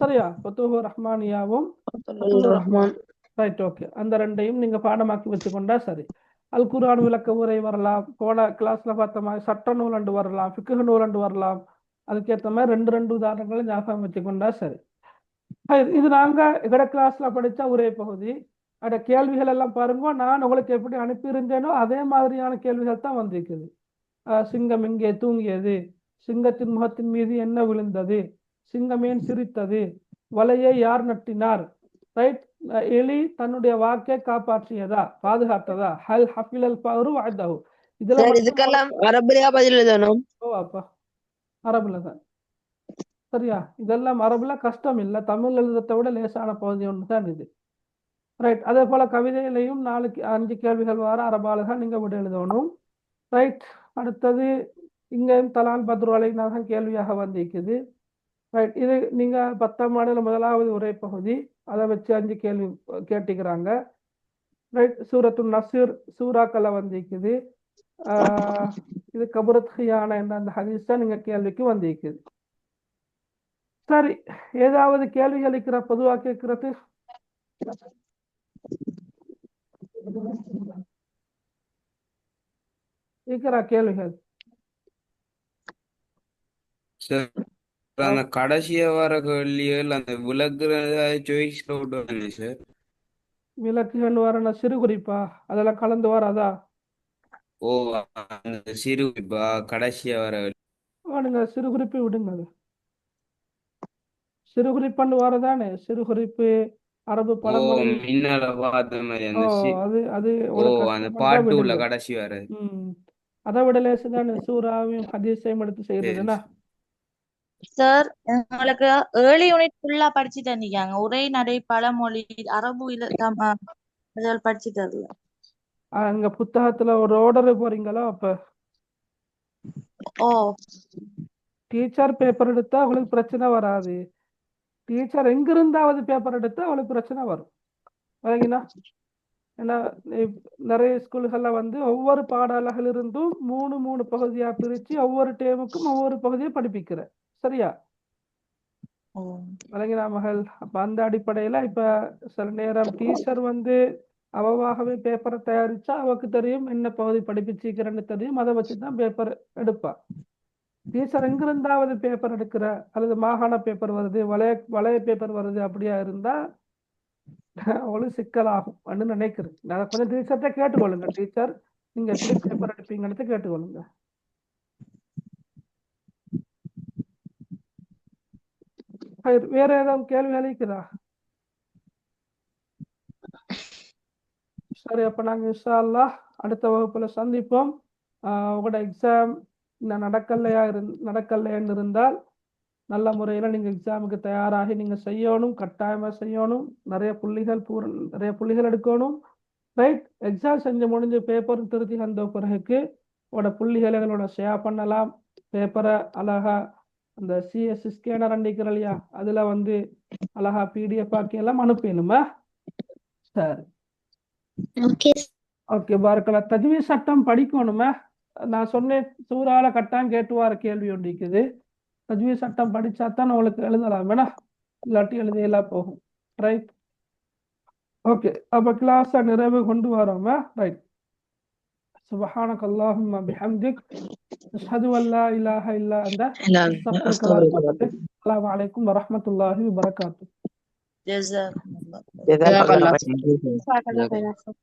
சரியா? ஃபுத்துஹுர் ரஹ்மானியாவும் ஃபுத்துஹுர் ரஹ்மான். Right, okay. அந்த ரெண்டையும் நீங்க பாடமாக்கி வச்சுக்கொண்டா சரி. அல் குர்ஆன் விளக்க உரை வரலாம், போன கிளாஸ்ல பார்த்த மாதிரி சட்ட நூல் அண்டு வரலாம், ஃபிக்ஹ் நூல் அண்டு வரலாம். அதுக்கேற்ற மாதிரி 2 உதாரணங்களை ஞாபகம் வச்சுக்கொண்டா சரி. இது நாங்க எங்கட கிளாஸ்ல படிச்ச ஒரே பகுதி. அட கேள்விகள் எல்லாம் பாருங்க, நான் உங்களுக்கு எப்படி அனுப்பியிருந்தேனோ அதே மாதிரியான கேள்விகள் தான் வந்திருக்குது. சிங்கம் எங்கே தூங்கியது, சிங்கத்தின் முகத்தின் மீது என்ன விழுந்தது, சிங்கம் ஏன் சிரித்தது, வலையை யார் நட்டினார், ரைட், எலி தன்னுடைய வாக்கை காப்பாற்றியதா, பாதுகாத்ததா, ஹல் ஹஃபிலல் ஃபஹ்ரு வஅதஹு. இதெல்லாம் இதுக்கெல்லாம் அரபுலயா பதில் எழுதணும்? ஓ அப்பா, அரபுல தான். சரியா? இதெல்லாம் அரபுல கஷ்டம் இல்லை, தமிழ் எழுதத்தை விட லேசான பகுதி ஒன்று தான் இது. ரைட். அதே போல கவிதையிலையும் 4-5 கேள்விகள் வர அரபால தான் நீங்க விட எழுதணும். ரைட். அடுத்தது இங்கேயும் தலால் பத்ருவலை தான் கேள்வியாக வந்திருக்குது. ரைட். இது நீங்க 10ஆம் ஆண்டுல முதலாவது உரை பகுதி, அதை வச்சு 5 கேள்வி கேட்டுக்கிறாங்க. ரைட். சூரத்து நசீர் சூறாக்களை வந்திருக்குது. இது கபுரத் ஹியானா என்ற அந்த ஹதீஸ் தான் நீங்க கேள்விக்கு வந்திருக்குது. சரி, ஏதாவது கேள்விகள் இருக்கிற பொதுவாக கேட்கிறது? இருக்கிற கேள்விகள்? சார், அந்த கடைசியா வர கேள்விகள் அந்த விளக்குறத சாய்ஸ்ல விடுவாங்க சார். விளக்குகள் வர சிறு குறிப்பா அதெல்லாம் கலந்து வராதா? ஓ, அந்த சிறு இப்ப கடைசியா வர நீங்க சிறு குறிப்பு விடுங்க. அது சிறு குறிப்பாண்டு வரதானே, சிறு குறிப்பு அரபு ஓ பழமொழி. மின்னல பார்த்த மாதிரி அந்த அது அது ஓ ஒரு அந்த கஷ்டமா பாட்டு உள்ள விடுங்க. கடைசி வர. அதை விட லேசுதானே சூறாவையும் ஹதீஸையும் எடுத்து செய்யறதுன்னா. சார், உங்களுக்கு ஏர்லி யூனிட் ஃபுல்லா படிச்சு தந்திருக்காங்க. உரை, நடை, பழமொழி, அரபு இதெல்லாம் படிச்சு தரல. அங்க புத்தகத்துல ஒரு ஆர்டர் போறீங்களா? அப்ப ஓ, டீச்சர் பேப்பர் எடுத்தா அவங்களுக்கு பிரச்சனை வராது. டீச்சர் எங்கிருந்தாவது பேப்பர் எடுத்தா அவளுக்கு பிரச்சனை வரும். சரிங்களா? ஏன்னா நிறைய ஸ்கூல்கள்ல வந்து ஒவ்வொரு பாடல்கள் இருந்தும் 3 பகுதியா பிரிச்சு ஒவ்வொரு டேமுக்கும் ஒவ்வொரு பகுதியை படிப்பிக்கிற. சரியா? வழங்கினா மகள். அப்ப அந்த அடிப்படையில இப்ப சில நேரம் டீச்சர் வந்து அவவாகவே பேப்பரை தயாரிச்சா அவக்கு தெரியும் என்ன பகுதி படிப்பிச்சிக்கிறேன்னு தெரியும், அதை வச்சுதான் பேப்பர் எடுப்பா. டீச்சர் எங்கிருந்தாவது பேப்பர் எடுக்கிற அல்லது மாகாண பேப்பர் வருது, வளைய பேப்பர் வருது அப்படியா இருந்தா அவளும் சிக்கலாகும் அப்படின்னு நினைக்கிறேன். நான் கொஞ்சம் டீச்சர்கிட்ட கேட்டுக்கொள்ளுங்க. டீச்சர் நீங்க எப்படி பேப்பர் எடுப்பீங்கன்னு கேட்டுக்கொள்ளுங்க. வேற ஏதாவது கேள்வி அளிக்குதா? சரி, அப்ப நாங்க இன்ஷா அல்லாஹ் அடுத்த வகுப்புல சந்திப்போம். உங்களோட எக்ஸாம் நடக்கலைன்னு இருந்தால் நல்ல முறையில் நீங்கள் எக்ஸாமுக்கு தயாராகி நீங்கள் செய்யணும், கட்டாயமாக செய்யணும். நிறைய புள்ளிகள் எடுக்கணும். ரைட். எக்ஸாம் செஞ்சு முடிஞ்சு பேப்பர் திருத்தி வந்த பிறகு உங்களோட புள்ளிகளை எங்களோட ஷேர் பண்ணலாம். பேப்பரை அழகா அந்த சிஎஸ்சி ஸ்கேனர் அண்டிக்கிற இல்லையா, அதில் வந்து அழகா பிடிஎஃப் ஆக்கி எல்லாம் அனுப்பணுமா? சரி, ஓகே. பாருக்கலா. தஜ்வீத் சட்டம் படிக்கணுமா? நான் சொன்னேன் சூறால கட்டாயம் கேட்டு வர கேள்வி ஒன்று இருக்குது. தஜ்வீத் சட்டம் படிச்சா தான் உங்களுக்கு எழுதலாம் வேணா, இல்லாட்டி எழுதியெல்லாம் போகும். Right, okay. அப்ப கிளாஸை நிறைவு கொண்டு வரோமா? ரைட். சுப்ஹானக அல்லாஹும்ம பிஹம்திக் அஷ்ஹது அன் லா இலாஹ இல்லா அன்த அஸ்தக்ஃபிருக வ அத்தூபு இலைக். அஸ்ஸலாமு அலைக்கும் வரஹ்மத்துல்லாஹி வபரகாத்துஹு. ஜஸாக்கல்லாஹ். ஜஸாக்கல்லாஹ். ஜஸாக்கல்லாஹ்.